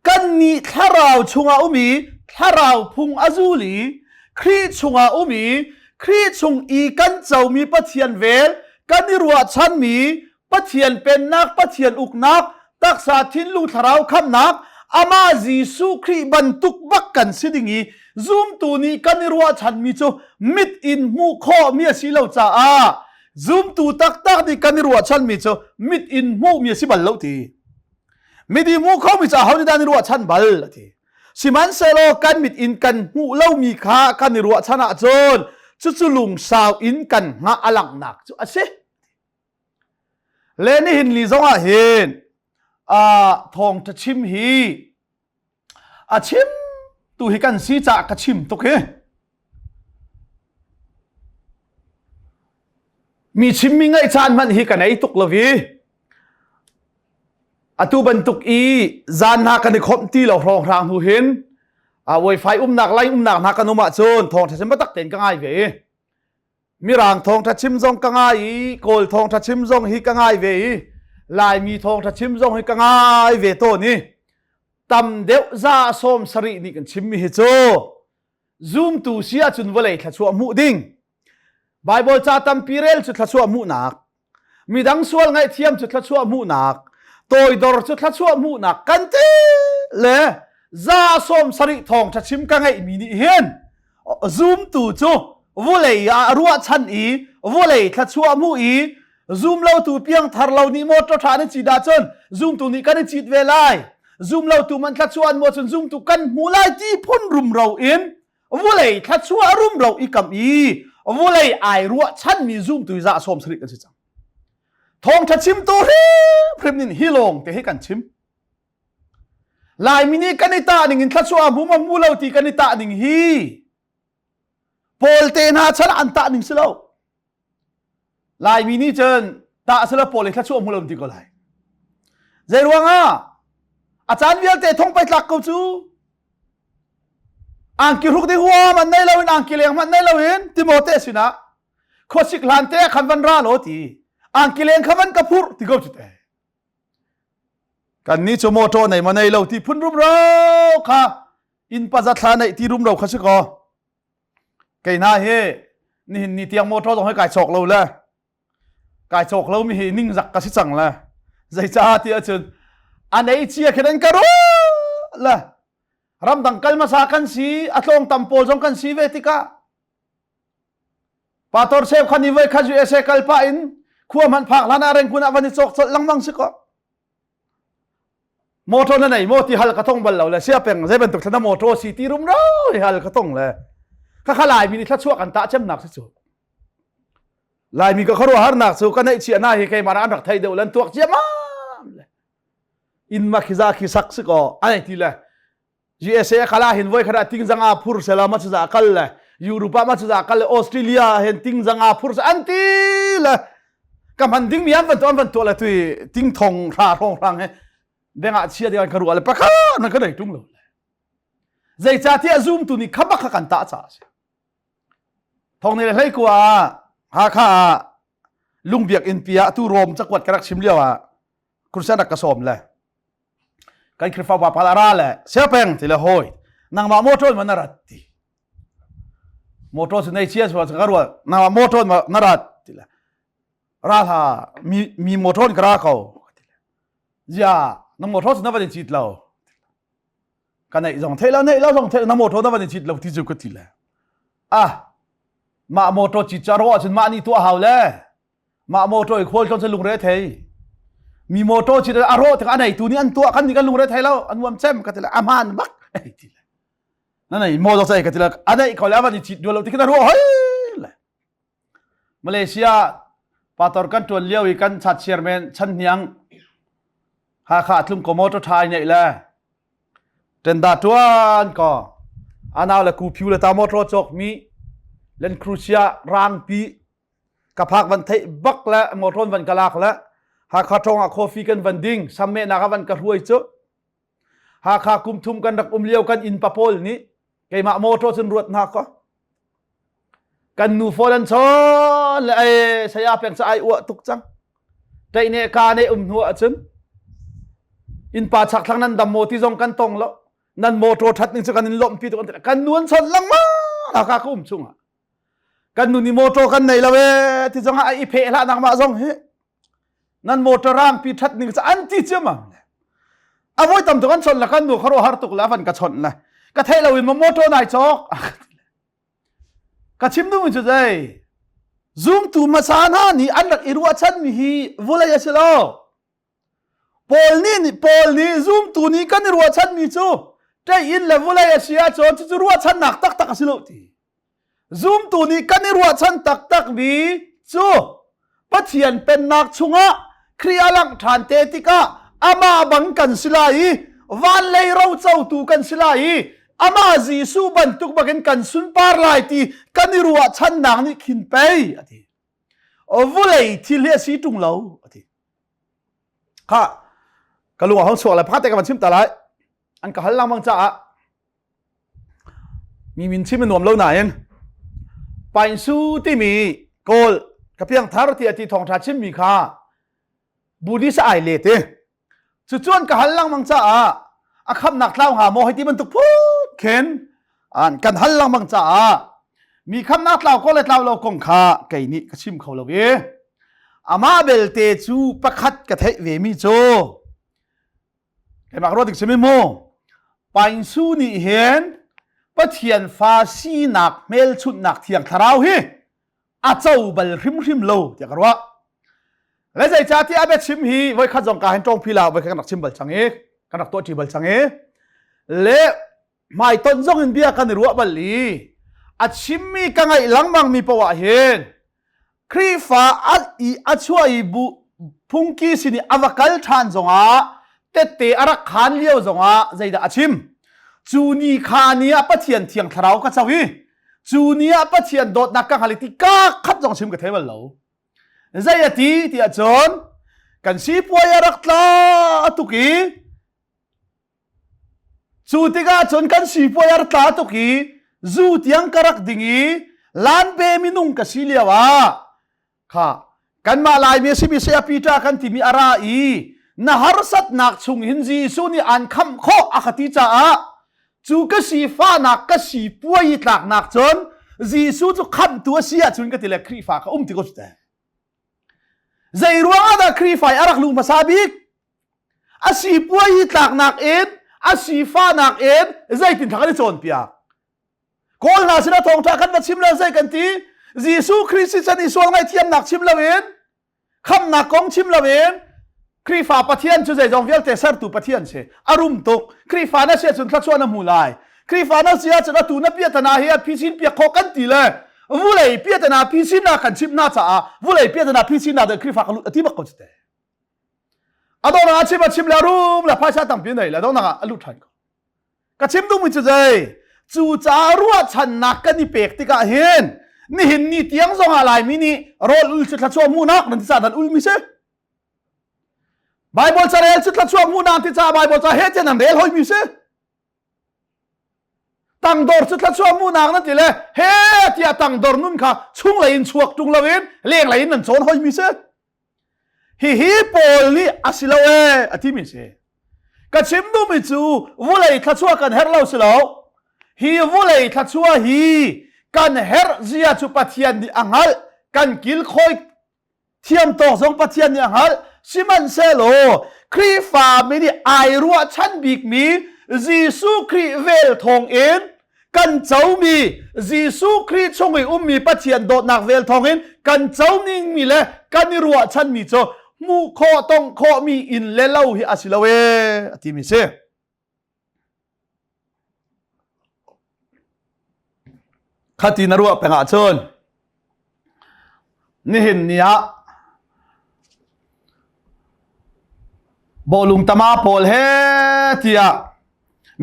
kan ni tharau chunga umi tharau phung azuli khri chunga umi khri chung kan chau mi pathian vel kan ni ruwa chan mi pathian pen nak pathian uk nak taksa thin lu tharau kham nak ama jisu khri bantuk bak kan sidingi zoom tu ni kan ni ruwa chan mi chu mit in mu kho mi asilo cha a zoom tu tak tak ni kan ni ruwa chan mi chu mit in mu mi asi bal lo ti midi mu kho mi cha hauni dan ruwa chan bal ti siman selo kan mit in kan mu lo mi kha kan ni ruwa chana chon chu lung saw in kan nga alang nak chu ase le ni hin li zonga hin thong ta chim hi chim tu hi kan si cha ka chim tok he mi chim mi ngai chan man hi kan ai tuk lovi atu bantuk zan na kan khom ti lo rong rang hu hin wifi nak lai nak na kanuma chon thong tha sem tak ten ka ngai ve mirang thong tha chim jong ka ngai kol thong tha chim jong hi ka ngai ve lai mi thong tha chim jong hi ka ngai ve to ni tam deu za som sari ni kan chim mi hi cho zoom tu sia chun volei thla chu mu ding bible cha tam pirel chu thla chu mu nak midang sual ngai thiam chu thla chu mu nak toy dor chu thla chu mu nak kan te le za som sari thong tha chim ka ngai mi ni hen zoom tu chu volei ruwa chan volei thla chu mu zoom lo tu piang thar lo ni mo to tha ni chi da chon zoom tu ni kan chi ve lai zoom lo tu man thla chu an mo chon zoom tu kan mu lai ti phun rum ro in volei thla chu rum ro kam volei ai ruwa chan mi zoom tu za som sari kan chi chang thong tha chim to he prim nin hilong te he kan chim lai mini kanita ning in thla chu mu ma mu lo ti kanita ning hi pol te na chan an ta ning silo lai mini chen ta sila pol thla chu mu lo ti ko lai zai ruanga achan vial te thong pai tlak ko chu ang ki ruk de huwa man nei lo in ang ki leng man nei lo in timote sina khosik lan te khan van ra lo ti ang ki leng khavan kapur ti go chute kan ni chomo to nei man nei lo ti phun rum ro kha in pa za thla nei ti rum ro khasi ko kai na he ni tiang mo to dong hai kai chok lo la kai chok lo mi hi ning zak ka si chang la zai cha ti a chun an ei chia khen ka ro la ram dang kal ma sa kan si atlong tampol jong kan si vetika pator sep khani ve khaju ese kalpa in khuam han phak lana reng kuna wani chok chol langmang siko moto na nei moti hal ka thong bal lo la sia peng ze ben tuk thana moto city rum ro hal ka thong le kha khalai mi ni thla chuak an ta chem nak chu lai mi ka kharo har nak chu ka nei chi na hi kai mara an rak thai de lan tuak chema in ma khiza khi sak siko ai ti le USA khala hin voi khara ting janga phur sela ma cha kal le Europa ma cha kal Australia hen ting janga phur anti le kam han ding mian van to la tui ting thong ra thong rang he denga chia de kan ru ale pa kha na ka dai tung lo zai cha ti zoom tu ni khaba kha kan ta cha thong ni le hlei kwa ha kha lungbiak in pia tu rom chakwat karak sim liawa kursanak ka som le kan krifa wa palara le sepeng ti le hoi nang ma motor manarat ti motor se nei chia so ka ru na ma motor manarat ti le ra ha mi motor kra ko ja na motor se na van chit lo kan nei jong thela nei lo jong thela na motor na van chit lo ti ju ko ti le ma motor chi charo chen ma ni tu haw le ma motor i khol ton se lung re thei mi motor chi aro ta anai tu ni an tu kan ni kan lung re thei lo an wam chem ka ti le aman bak ei ti le na nei motor sai ka ti le anai ko la van chit do lo ti kan ro hoi le Malaysia pator kan ton liao i kan chat chairman chan niang ha kha tlum ko motor thai nei la ten da tuan ko anaw la ku phiu la ta motor chok mi len crucia rang pi ka phak van thei bak la motor van kalak la ha kha thong a coffee kan van ding samme na ka van ka ruai chu ha kha kum thum kan rak liao kan in papol ni kai ma motor chen ruat na ko kan nu folan chon le ai saya peng sa ai wa tuk chang tai ne ka ne nuwa chen in pa chak thlang nan dam moti jong kan tong lo nan motor that ning chu kan in lom pi to kan nuan chon lang ma la ka kum chunga kan nu ni motor kan nei lawe ti jong ai phe la nak ma jong he nan motor rang pi that ning cha an ti chema avoi tam to kan chon la kan nu kharo har tuk la van ka chon la ka thai lawin ma motor nai chok ka chim nu chu dai zoom tu ma sa na ni an rak irwa chan mi hi vola ya selo pol ni zoom tu ni kan irwa chan mi chu tai in la vola ya sia chon chu ruwa chan nak tak tak asilo ti zoom tu ni kan irwa chan tak bi chu pathian pen nak chunga khrialang than te tika ama bang kan silai van lei ro chau tu kan silai ama jisu ban tuk bagen kan sun par lai ti kan irwa chan nak ni khin pe ati ovulei thil he si tung lo ati kha kalunga hong so la phate ka man chim ta lai an ka halang mang cha mi min chim nom lo na en pain su ti mi kol ka piang thar ti ati thong tha chim mi kha buddhist ai le te chu chuan ka halang mang cha a khap nak tlau ha mo hai ti ban tuk phu ken an kan halang mang cha mi khap nak tlau ko le tlau lo kong kha kai ni ka chim kho lo ve ama bel te chu pakhat ka thei ve mi cho kai mak ro tik chimi mo pain su ni hen pathian fa si nak mel chut nak thiang tharau hi a chau bal hrim lo ya karwa le zai cha ti abe chim hi voi kha jong ka hen tong phila voi kha nak chim bal change ka nak to ti bal change le mai ton jong in bia kan ruwa bal li a chim mi ka ngai langmang mi pawa hen kri fa a chua i bu phungki sini avakal than zonga te ara khan liao zonga zaida achim chuni khania pathian thiang tharau ka chawi chunia pathian dot na ka haliti ka khat jong chim ka thebal lo zayati ti achon kan si puaya rakla atuki chutika chon kan si puaya rakla atuki zu tiang karak dingi lan be minung ka siliawa kha kan ma lai me si bi se apita kan ti mi ara i na harsat nak chung hinji suni an kham kho akhati cha a chu ka si fa nak ka si puai tlak nak chon jisu chu kham tu sia chun ka tile khri fa ka ti ko sta zai ruanga da khri fa arak lu masabik asi puai tlak nak en อาสีฟ้านักเอ็นใจตินทักได้โจนเปียกคนหาสินะทองทักกันมาชิมแล้วใจกันทียิสุคริสต์จันอิสวงไงเทียมหนักชิมละเวนคำหนักกองชิมละเวนครีฟ้าปะเทียนจุดใจจงเวียลเตะเซอร์ตูปะเทียนเชอารมณ์ตกครีฟ้าน่าเสียจุดทัดชวนน้ำมูลายครีฟ้าน่าเสียจุดตูน่าเปียตนาเฮียพิชินเปียกโคกันตีเลยวุ้ยเปียตนาพิชินนาขันชิมนาจ้าวุ้ยเปียตนาพิชินนาเดครีฟ้ากันลุที่บักเขาจุดเตะอดองนาชิมชิมแล้วรูมแล้วพายชาตั้งเปียไหนแล้วต้องนาลุทันก็ชิมดูมิจุดใจจูจารัวชันนักกันนี่เปียกติกาเห็นนี่เห็นนี่เตียงส่งอะไรมินี่รอลุลจุดทัดชวนมูนักนั่นที่ซาดันอุลมิเซ่ไบเบิลจะเรียนจุดละช่วงมูนานที่จะไบเบิลจะเฮ็ดจะนั่นเรียนหอยมิเสตั้งดอร์จุดละช่วงมูนานนั่นทีเลยเฮ็ดที่ตั้งดอร์นุ่นค่ะช่วงไหลน์ชวกจุงละเวนเลี้ยงไหลน์นั่นโซนหอยมิเสฮีโปลีอาศิลาเออที่มิเสก็ชิมดูมิจูวุเลยทัดชัวกันเฮร์เราสิลาวฮีวุเลยทัดชัวฮีกันเฮร์เจียจุปัทยันดิอังฮัลกันกิลคอยเทียมโตสองปัทยันดิอังฮัลสิมันเซโลครีฟาไม่ได้ไอรัวชันบิกมียิสุครีเวลทองเอ็นกันเจ้ามียิสุครีชงไอมีปัจเจียนโดดนักเวลทองเอ็นกันเจ้านิ่งมีเลยกันนิรัวชันมีโจมูโคต้องโคมีอินเลเล่าฮิอาศิลาเวที่มีเซขัดที่นรัวเป็นอาชนนี่เห็นเนี่ยบอลุงตามาพอลเฮที่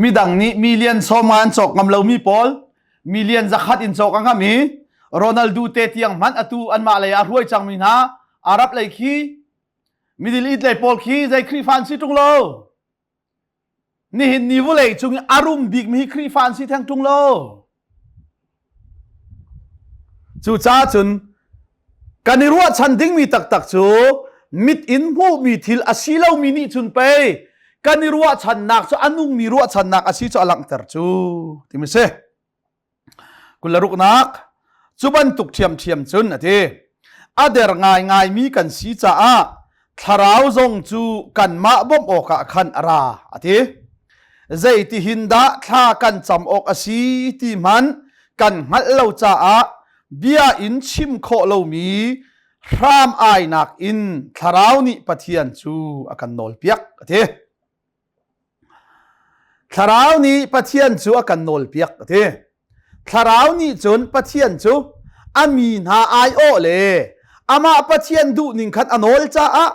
มีดังนี้มิเลียนสมานจอกกำเลามีพอลมิเลียนจะขัดอินจอกกันมีโรนัลดูเตที่ยังมันอตูอันมาเลยรวยจังมีนะอารับเลยขี้มิดิลีดเลยพอลขี้ใจครีฟานซิตุงโลนี่เห็นนิวเลยจุงอารมณ์บิกมีครีฟานซิแทงตุงโลจู่จ้าจุนกันนิรัวชันดิ้งมีตักจูมิดอินผู้มีทิลอาศิลามินิจุนไปกันนิรัวชันนักจูอันนุ่งนิรัวชันนักอาศิจูอลังเตอร์จูที่มิเสกุลรุกนักจูบันตุกเทียมจุนนะทีอาเดร์ง่ายมีกันสีจ้าทาราวจงจูกันมาบ่มอกะขันอาราอะทีใจที่หินดาท่ากันจำอกอาศิที่มันกันหัดเล่าจ้าเบียอินชิมโคโลมีรามไอนักอินทาราวนิปะเทียนจูอากันนอลเปียกเททาราวนิปะเทียนจูอากันนอลเปียกเททาราวนิจนปะเทียนจูอามีนาไอโอเลอามาปะเทียนดูนิงขัดอนอลจ้า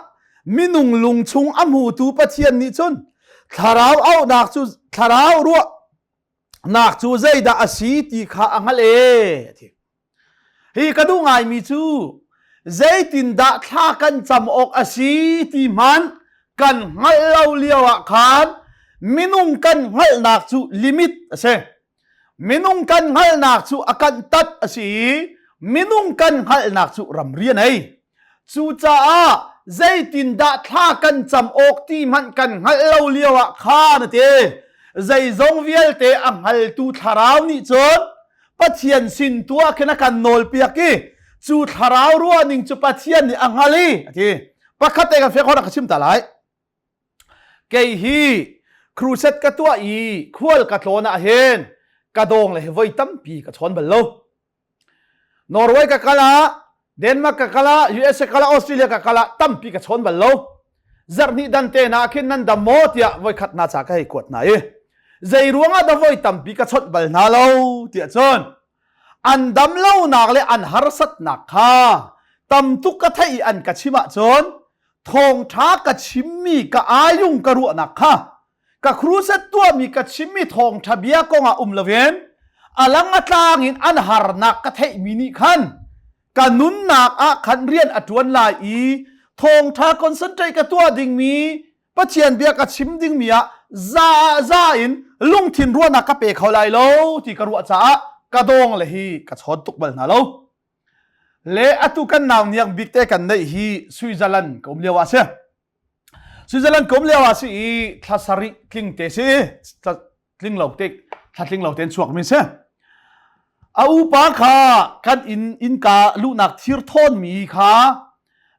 มินุงลุงชุงอามูตูปะเทียนนิจนทาราวเอานักจูทาราวรัวนักจูใจดาอาศีติขาอังเลฮีกระดูง่ายมีจูใจตินดาท่ากันจำอกอาศีติมันกันให้เราเลี้ยวขานมินุงกันให้นักจูลิมิตเสมินุงกันให้นักจูอากันตัดอาศีมินุงกันให้นักจูรำเรียนไอจูจ้าใจตินดาท่ากันจำอกที่มันกันให้เราเลี้ยวขานเตใจจงเวียลเตอังฮัลตูทาราวนิจนปัจเจียนสินตัวแค่นักการโนลเปียกีจูทาราวรัวนิงจูปัจเจียนนี่อังฮัลีที่ประคัตเตกันเฟียคนนักชิมตาไลเกยฮีครูเซตกตัวอีควอลกัตโลนาเฮนกระดงเลยไว้ตั้มปีกระชอนเบลโลนอร์เวย์กะกะลาเดนมาร์กกะกะลาUSAกะลาออสเตรเลียกะกะลาตั้มปีกระชอนเบลโลจาร์นี่ดันเตนาคินนันดามอตยาไว้ขัดนาจากให้กวดนายใจรวงอาดไว้ตั้มปีกระชอนเบลนาโลเตียจนอันดำเล่านักเลยอันฮาร์สัตนักข้าตั้มทุกกะไทยอันกะชิมะจนทองท้ากะชิมมีกะอายุงกะรัวนักข้ากะครูเซตตัวมีกะชิมมีทองทะเบียกงอาเลเวนอลังอัตลางอินอันฮาร์นักกะไทยมินิขันกะนุนนักอะขันเรียนอัตวันลายอีทองท้าคอนเซนเทรตกะตัวดิ่งมีปะเชียนเบียกะชิมดิ่งมีอะซาอินลุงทินรัวนักกะเปะเขาไลโลที่กะรัวจ้ากระดงเลยฮีกระชอนตุกบัลนาโลเลอตุกันนาวเนี่ยบิ๊กเตกันได้ฮีสวิตเซอร์แลนด์กมเลียวาเซสวิตเซอร์แลนด์กมเลียวาซีทัศริคลิงเตซีคลิงเหล่าเต็กทัศลิงเหล่าเต็นสวกมิเซอาปาค่ะกันอินกาลูนักทิร์ทอนมีค่ะ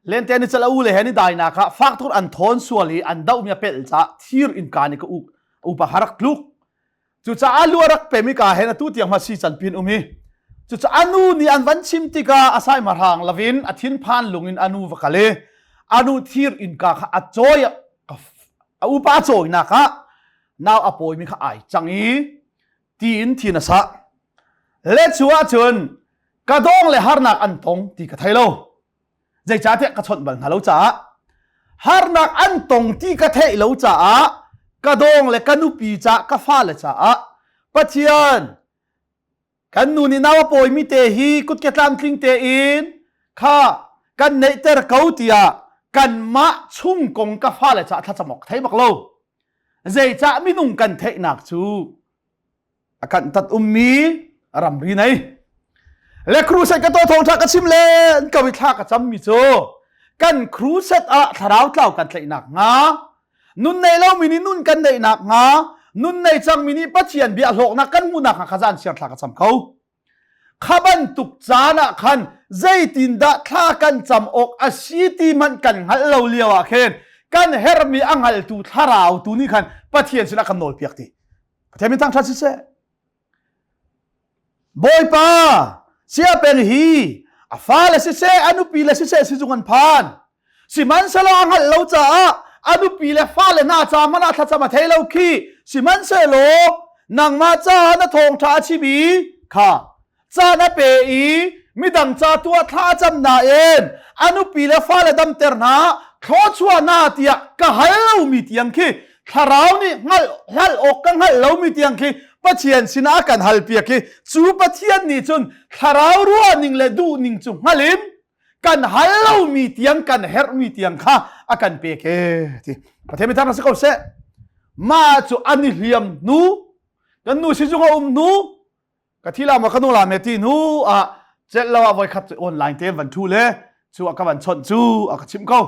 เลนเตนิจะเล่าเลยเห็นได้นะค่ะฟักทุกอันทอนส่วนลีอันดาวมีเป็ดจ้าทิร์อินกานี่ก็อุ อุปหารักลุกจุดจะอาลัวรักเปมิกาเห็นตู้เตียงมาซีจันพินมีจุดจะอนูนี่อันวันชิมติกาอาศัยมาทางลาวินอาทินพานลงอินอนูวกาเลอนูทีร์อินกาอัจอยอุปาจอยนะคะนาวอปอยมิข้าไอจังอีตีอินทีนัสะเลชัวจนกระดองเลฮาร์นักอันตงตีกระไทโลใจจ้าเทกระชนบังฮัลโหลจ้าฮาร์นักอันตงตีกระไทโลจ้ากระดองเลกันุปีจ้ากระฟ้าเลจ้าปัจจัยกันนูนี่นาวอปอยมิเตฮีกุดเกตลามคลิงเตอินข้ากันเนเตอร์เกาตียกันมะชุ่มกงกระฟ้าเลจ้าถ้าจะหมกไทยบักโลใจจ้ามินุ่งกันเทนักจูอาการตัดมีรำรีไหนและครูเซตก็ตัวทองทักกันชิมเล่นก็วิทากันจำมิโจกันครูเซตทาราวเล่ากันเลยหนักงานุนในเล่ามินินุนกันเลยหนักงานุนในจังมินิปัจเจียนเบียหลอกนักกันมุนักขจานเชียร์ทักกันจำเขาข้าบันตุกจานะคันใจตินดาท่ากันจำอกอาชีตีมันกันหัลเราเลียวเคนกันเฮรมีอังหัลตูทาราวตูนี่คันปัจเจียนชนะกันโนลเปียกตีประเทศมีตั้งทัศน์เสบอยป้าเสียเป็นฮีอาฟ้าเลสิเซอนุปีเลสิเซสิจุกันพานสิมันสลองหัลเราจ้าอนุปีเลฟ้าเลน่าจ้ามันอาทัศมาเทเราขี้สิมันเซโลนังมาจ้าณทงท้าชีบีค่ะจ้าณเปอีมิดังจ้าตัวท้าจำนาเอ็นอนุปีเลฟ้าเลดำเตอร์นาขอชัวนาเตียก็หัลเรามีเตียงขี้ถ้าเรานี่หัลอกกันหัลเรามีเตียงขี้ปัจเจียนสินากันฮัลเปียกจูปัจเจียนนี่จนทาราวรัวนิงเลดูนิงจุฮัลิมกันฮัลเรามีเตียงกันเฮร์มีเตียงข้าอากันเปียกที่ประเทศไม่ทำนักสกุลเสมาจูอันนี้เลียมนูกันนูสิจุงเอานูกันที่เรามาขนุลาเมตีนูเจ็ดเราเอาไว้ขัดออนไลน์เต็มวันทูเลยจูอากันวันชนจูอากันชิมเขา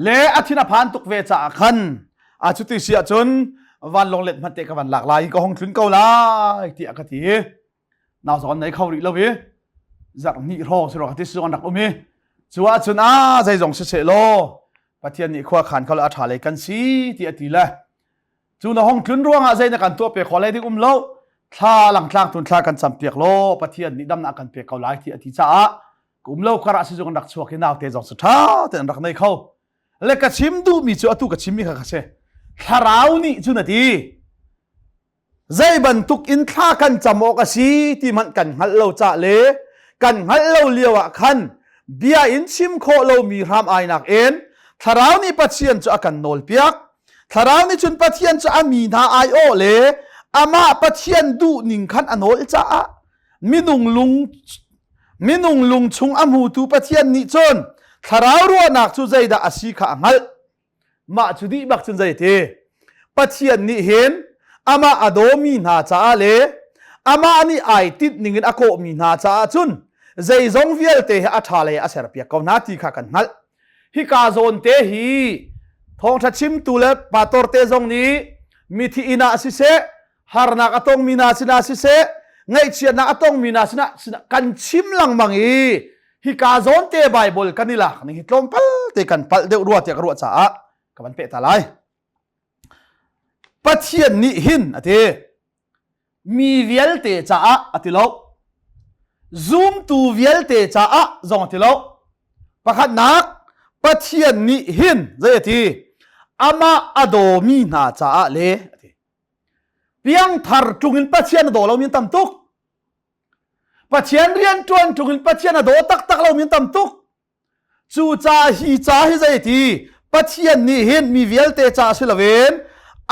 เลอาทิตย์นพานตุกเวจ่าขันจุดที่เสียจนวันลงเล็ดมันเตะกับวันหลากหลายก็ห้องทุนเก่าละที่อากาศที่นาวสอนไหนเข้ารีแล้วเว้ยจากนี่รอสิรอที่สอนหนักอมีชัวชนะใจจงเสียโลประเทศนี้ขวาขันเขาเลยอาถรรพ์กันสิที่อดีละจูนห้องทุนร่วงใจในการตัวเปียกขอเลยที่เล่าท่าหลังทางทุนท่ากันจำเปียกโลประเทศนี้ดำหนักกันเปียกเก่าหลายที่อดีจ้าเล่าขราสิจงหนักชัวกินนาวเตะจงสุดท้าแต่หนักในเขาและกระชิมดูมีชัวตู้กระชิมมีค่ะเช่ทาราวนี่จุนทีใจบรรทุกอินท่ากันจำอกสีที่มันกันหัลเราจ่าเลกันหัลเราเลียวขันเบียอินชิมโคเรามีรำไอนักเอ็นทาราวนี่ปัจเจียนจะกันโนลเปียกทาราวนี่จุนปัจเจียนจะมีนาไอโอเลอามาปัจเจียนดูนิงขันอโนลจ่ามินุงลุงชุงอามูตูปัจเจียนนี่จนทาราวรัวนักจุใจดาอสีข้าหัลมาจุดีบักจนใจเทปัจเจียนนี่เห็นอามาอโดมีนาจ้าเลอามาอันนี้ไอติดนิ่งอโกมีนาจ้าจุนใจจงเวียลเตะอัฐาเลยอาเสรเปียกเขานาทีข้ากันนัลฮิกาโซนเตฮีทองทัดชิมตุเลปาตอร์เตจงนี้มิทีอินาสิเซฮาร์นักอตงมีนาสินาสิเซไงเชียนักอตงมีนาสินะกันชิมลังมังอีฮิกาโซนเตไบเบิลกันนี่ล่ะนี่ฮิตลมพัลเตกันพัลเดือดรัวเตกรัวจ้ากับมันเปะตาลายปัจเจียนนี่หินอะทีมีเวียลเตจ้าอะทีเราซูมตูเวียลเตจ้าจงอะทีเราประคัดนักปัจเจียนนี่หินเจทีอามาอโดมีนาจ้าเลเพียงทาร์จุงินปัจเจียนโดเรามีตั้มตุกปัจเจียนเรียนจวนจุงินปัจเจียนโดตักเรามีตั้มตุกจูจ้าฮีจ้าให้เจทีปัจเจียนนี่เห็นมีเวลเตจ่าสิลเวน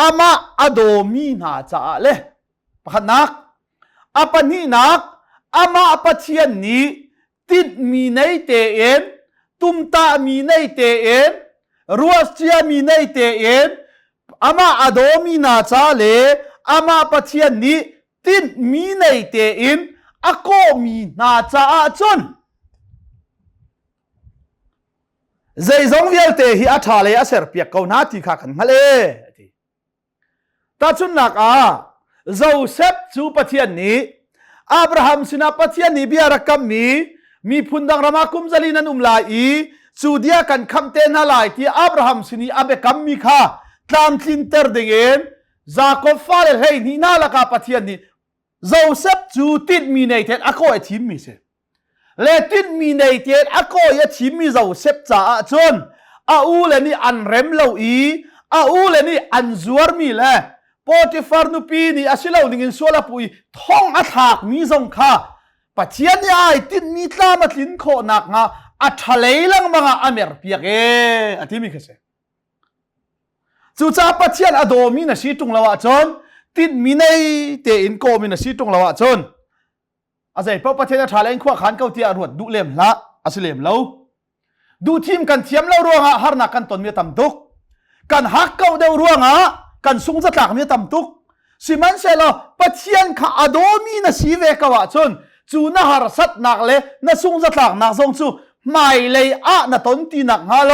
อามาอโดมีนาจ่าเลปะนักอาปนีนักอามาปัจเจียนนี้ติดมีในเตเอ็นตุมตามีในเตเอ็นรัวเจียมีในเตเอ็นอามาอโดมีนาจ่าเลอามาปัจเจียนนี้ติดมีในเตเอ็นอโกมีนาจ่าจนใจจงเวียลเตhiอาทาเลยอาเสรเปียกเขานาทีข้ากันมาเลยตาจุนนักโจเซฟจูปัจเจียนนี้อับราฮัมสินาปัจเจียนนี้เบียรักกัมมีพุนดังรามาคุมจลีนันลายจูเดียกันคำเตนาลายที่อับราฮัมสินีอาเบกัมมีข้า ตามทินเตอร์ดิเงินจาคอบฟาเลให้นี่น่าละกาปะเทียนนี่โจเซฟจูติดมีในเทนอโกเอทิมมีเซเลติดมีในเทนอโกเอทิมมีโจเซฟจ้าจนอูเลนี่อันเร็มเลวอีอูเลนี่อันจวร์มีละโปติฟาร์นุปีนี่อาศิลาอุนิงินสวลาปุยท่องอัฐากมีทรงค่ะปะเทียนนี่ไอติดมีตามาลินโคนักงาอัฐเลลังมังอเมริกาเออทิมิกเซจู่จ้าปะเทียนอโดมีนะชีตุงละวะจนติดมีในเตอินโกมีนะชีตุงละวะจนอาศัยพระประเทศอัฐเลงขั้วขันเก้าเตียรวดดุเลมละอาศิเลมเลวดูทีมกันเทียมเลวรัวงะฮาร์นักกันตนมีตำตุกกันฮักเก้าเดวรัวงะกันสุงจะหลักมีตำตุกสิมันเสลอปะเทียนข้าอโดมีนะชีเวกวะจนจูน่าหารสัตนักเลน่ะสุงจะหลักนักทรงจูไม่เลยน่ะตนตีนักฮาโล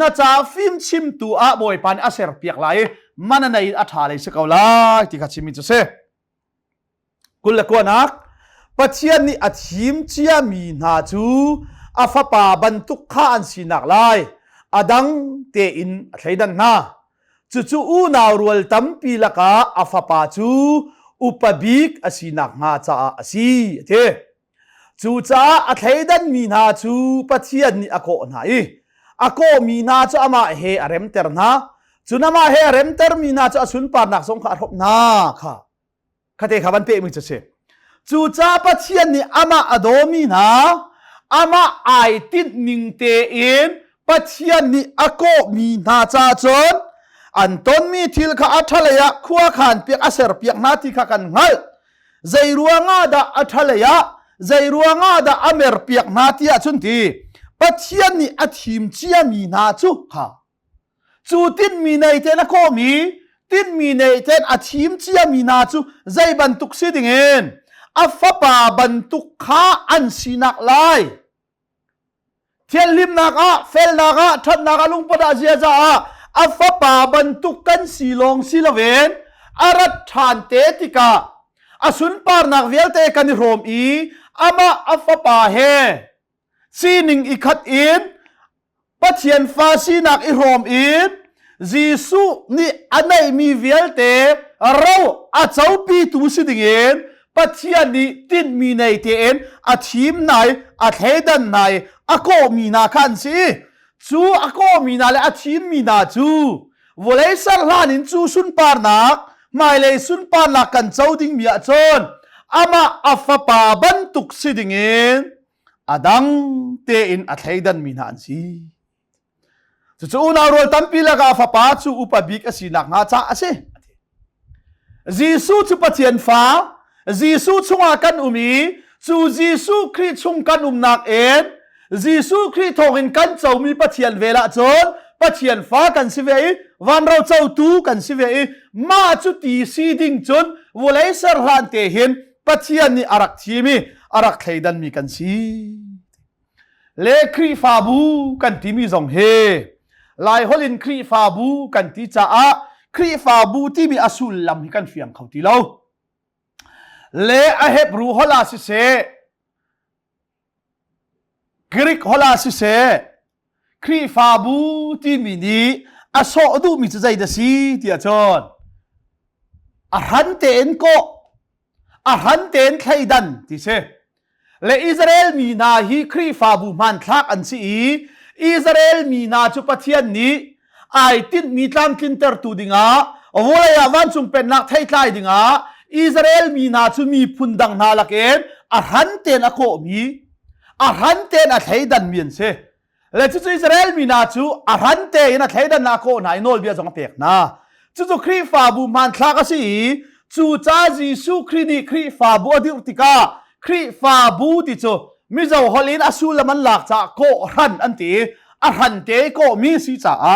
น่ะจ้าฟิมชิมตัวบ่อยปันอาเซอร์เปียกไหลมันในอัฐาเลยสกาวลาที่ข้าชิมิจุเซกุลละกวนักปัจเจียนนี่อัฐิมเจียมีนาจูอาฟปาบรรทุกข้าอันสินักไลอดังเตอินใช้ดันนาจู่อูนาวรัวตั้มปีละกาอาฟปาจูอุปบิกอสินักมาจ้าอสิเทจู่จ้าอัฐิดันมีนาจูปัจเจียนนี่อโกนายอโกมีนาจูอามาเฮอเรมเตอร์นาจุนามาเฮเรมเตอร์มีนาจะสุนปานักสงขารบนาค่ะคดีขบันเปมิจะเชจูจ้าปะเทียนนี่อามาอโดมีนาอามาไอติดนิงเตอินปะเทียนนี่อโกมีนาจ้าจนอันต้นมีทิลข้าอัฐเลยะขั้วขานเปียกอาเซอร์เปียกนาที่ข้ากันไงใจรัวงาดาอัฐเลยะใจรัวงาดาอเมรเปียกนาที่จุนทีปะเทียนนี่อัฐิมเจียมีนาจุค่ะจูตินมีในเทนโคมีตินมีในเทนอาทิมเจียมีนาจูใจบรรทุกสิดิเงินอัฟปาบรรทุกข้าอันสินักไลเทียนลิมนักเฟลนักทัดนักลุงปดาเจียจ้าอัฟปาบรรทุกกันสีลงสีละเวนอารัฐานเตติกาอสุนปาร์นักเวลเตกันโรมอีอามาอัฟปาเฮสีนิงอิคัดอินปัจเจียนฟาสีนักอิโรมอินจีสุนี่อันไหนมีเวลเตเราอาเจ้าปีตูสิดิเงินปัจเจียนนี่ติดมีในเตนอาทีมไหนอาเทดันไหนอาโกมีนาคันสิจูอาโกมีนาและอาทีมมีนาจูวเลยสารลานินจูสุนปาร์นักไม่เลยสุนปาร์นักกันเจ้าดิ่งมีอาจนอามาอัฟปาบันตุกสิดิเงินอาดังเตนอาเทดันมีนาสิจู่นารวลตั้มปีละกาฟ้าป้าจู่อุปบิกสินักงาจ้าเสจีสูจู่ปะเทียนฟ้าจีสูชงอากันมีจู่จีสูคริสชงกันนักเอ็นจีสูคริสทองอินกันเจ้ามีปะเทียนเวลาจนปะเทียนฟ้ากันสิเววันเราเจ้าตูกันสิเวมาจุดตีซีดิ่งจนวลัยสรานเตหินปะเทียนนี่อารักทีมีอารักไทยดันมีกันสิเลครีฟาบูกันที่มีสองเฮลายฮอลินครีฟาบูกันที่จ้าครีฟาบูที่มีอสุลลำให้กันเฟียงเขาที่เราเลอเฮบรูฮอลาสิเซกรีกฮอลาสิเซครีฟาบูที่มีนี้อโซดูมีจะใจเดสีที่อาจารย์อาหันเตนโกอาหันเตนไทดันที่เซเลอิสราเอลมีนาฮีครีฟาบูมันทักอันซีอิสราเอลมีนาจุปะเทียนนี้ไอติดมีตามคินเตอร์ตูดิงาวัวยาวันจุมเป็นนักไทยไทยดิงาอิสราเอลมีนาจุมีพุนดังนาลักเอ็นอาหันเตนอโคมีอาหันเตนอไทยดันมีนเซและจุอิสราเอลมีนาจุอาหันเตนอไทยดันนาโคไหนโนลเบียจงเปียกนาจุครีฟาบูมันทักสิจูจ้าจีสุครีนีครีฟาบูอดิอุติกาครีฟาบูติจูมิเจ้าฮอลินอสุลมันหลักจากโครันอันตีอาหันเตโกมีสิจ้า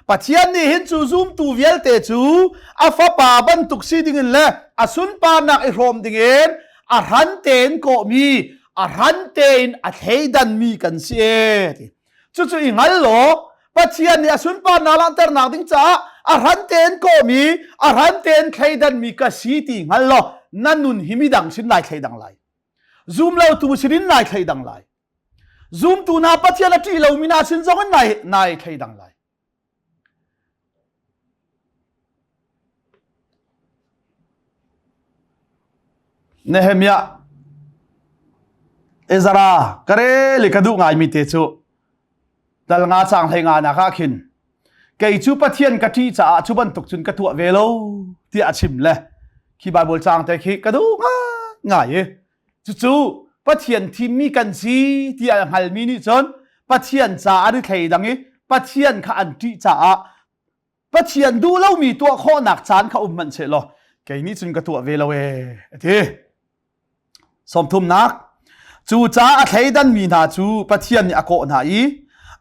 ปัจจัยนี้เห็นจูซุมตูเวลเตจูอาฟปาบันตุกซีดิ่งเล่อสุนปานักอิโรมดิ่งอาหันเตนโกมีอาหันเตนอาเทดันมีกันเสียจู่อิงัลโลปัจจัยนี้อสุนปานักลันเตอร์นักดิ่งจ้าอาหันเตนโกมีอาหันเตนเทดันมีกันสีติงัลโลนั่นนุนหิมิดังสินไลเทดังไลซูมเราตูสิรินนายไทยดังไลซูมตูนาปัจจัยละที่เรามีนาสินจงนายไทยดังไล เนเฮเมียเอซาราก็เรลิกดูง่ายมีเตจูดัลงาจางให้งานนะคะคินเกยจูปะเทียนกะที่จะจูบันตุกจุนกะตัวเวโลที่อาชิมเลยคีบาบอลจางแต่คีกระดูง่ายจู่ปะเทียนที่มีกันซีที่อันหัลมีนี่จนปะเทียนจะอะไรใครดังนี้ปะเทียนข้าอันที่จะปะเทียนดูแล้วมีตัวข้อหนักจานข้ามันเชลล์เกยนี่จุนกะตัวเวโลที่สมทุมนักจู่จ้าใครดันมีนาจู่ปะเทียนนี่อโกนาอี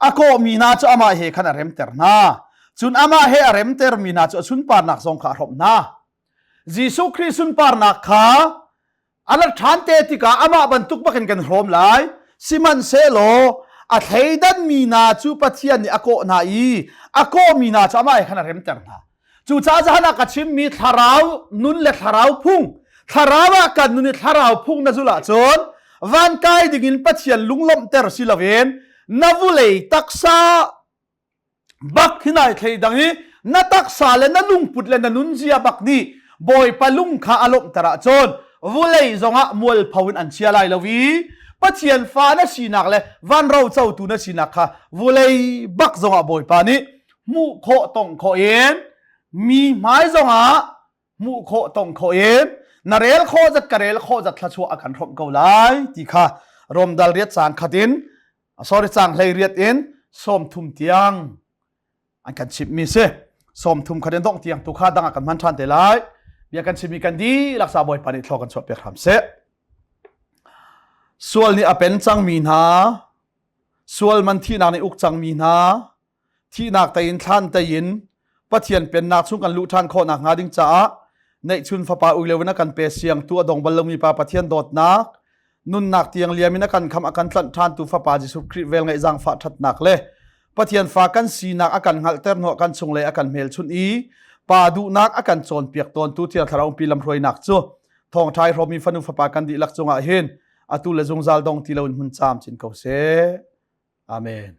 อโกมีนาจู่อามาเฮขันเรมเตอร์นาจุนอามาเฮเรมเตอร์มีนาจู่จุนปานักทรงขารมนายิสุคริสุนปานักข้าอันทันเตติกาอามาบรรทุกบักกันโฮมไลซิมันเซโลอาใครดันมีนาจู่ปะเทียนนี่อโกนาอีอโกมีนาจู่อามาเฮขันเรมเตอร์นาจู่จ้าจะหันกัชิมมีทาราวนุนเล็ทาราวพุ่งทาราวกันนุนทาราวพุ่งนะจุละจนวันกายดิ่งปะเทียนลุงลมเตอร์ซิลเวนนาวุเลตักษาบักที่ไหนใครดังนี้นาตักษาและนาลุงปุดและนานุนเจียบักนี้บอยปะลุงข้าอารมณ์ตระจนวุเลจงะมวลพาวินอันเชียไลลวีปะเทียนฟ้านาชินักเลยวันเราเจ้าตูนาชินักค่ะวุเลบักจงะบอยปานี้มุโคตงโคเอ็นมีไม้จงะมุโคตงโคเอ็นนาเรลโคจัดกระเรลโคจัดทะชัวอากันรบเกาไลที่ค่ะรวมดัลเรียดจางขัดินsorry จางเลยเรียดเอ็นส้มทุ่มเตียงอันกันชิบมีเสส้มทุ่มขัดินต้องเตียงตุกขาดังอากันมันทันเตไลเบียกันชิบมีกันดีรักษาบ่อยปานิทอกันชอบเปียกทำเสส่วนนี้เป็นจังมีนาส่วนมันที่นักในอุกจังมีนาที่นักแต่ยินท่านแต่ยินปะเทียนเป็นนักชุ่งกันลุท่านโคนักงาดิงจ้าในชุนฟ้าป่าอุเลวนักกันเปเสียงตัวดงบอลลมีปาปะเทียนโดดนักนุนนักเตียงเลียมินักกันคำอากันทันทานตัวฟ้าป่าจิสุคริเวลไงจังฟ้าทัดนักเลยปะเทียนฟ้ากันสีนักอากันหักเตอร์หนกันชงเลยอากันเมลชุนอีป่าดูนักอากันโจนเปียกตนตัวเทียนทาราอุปีลำรวยนักจู่ทองไทยรบมีฟันุฟ้าป่ากันดีลักจงอาเห็นอาตุเลจงซาลดงทีละอุ่นหุ่นจามจินเกาเสอาเมน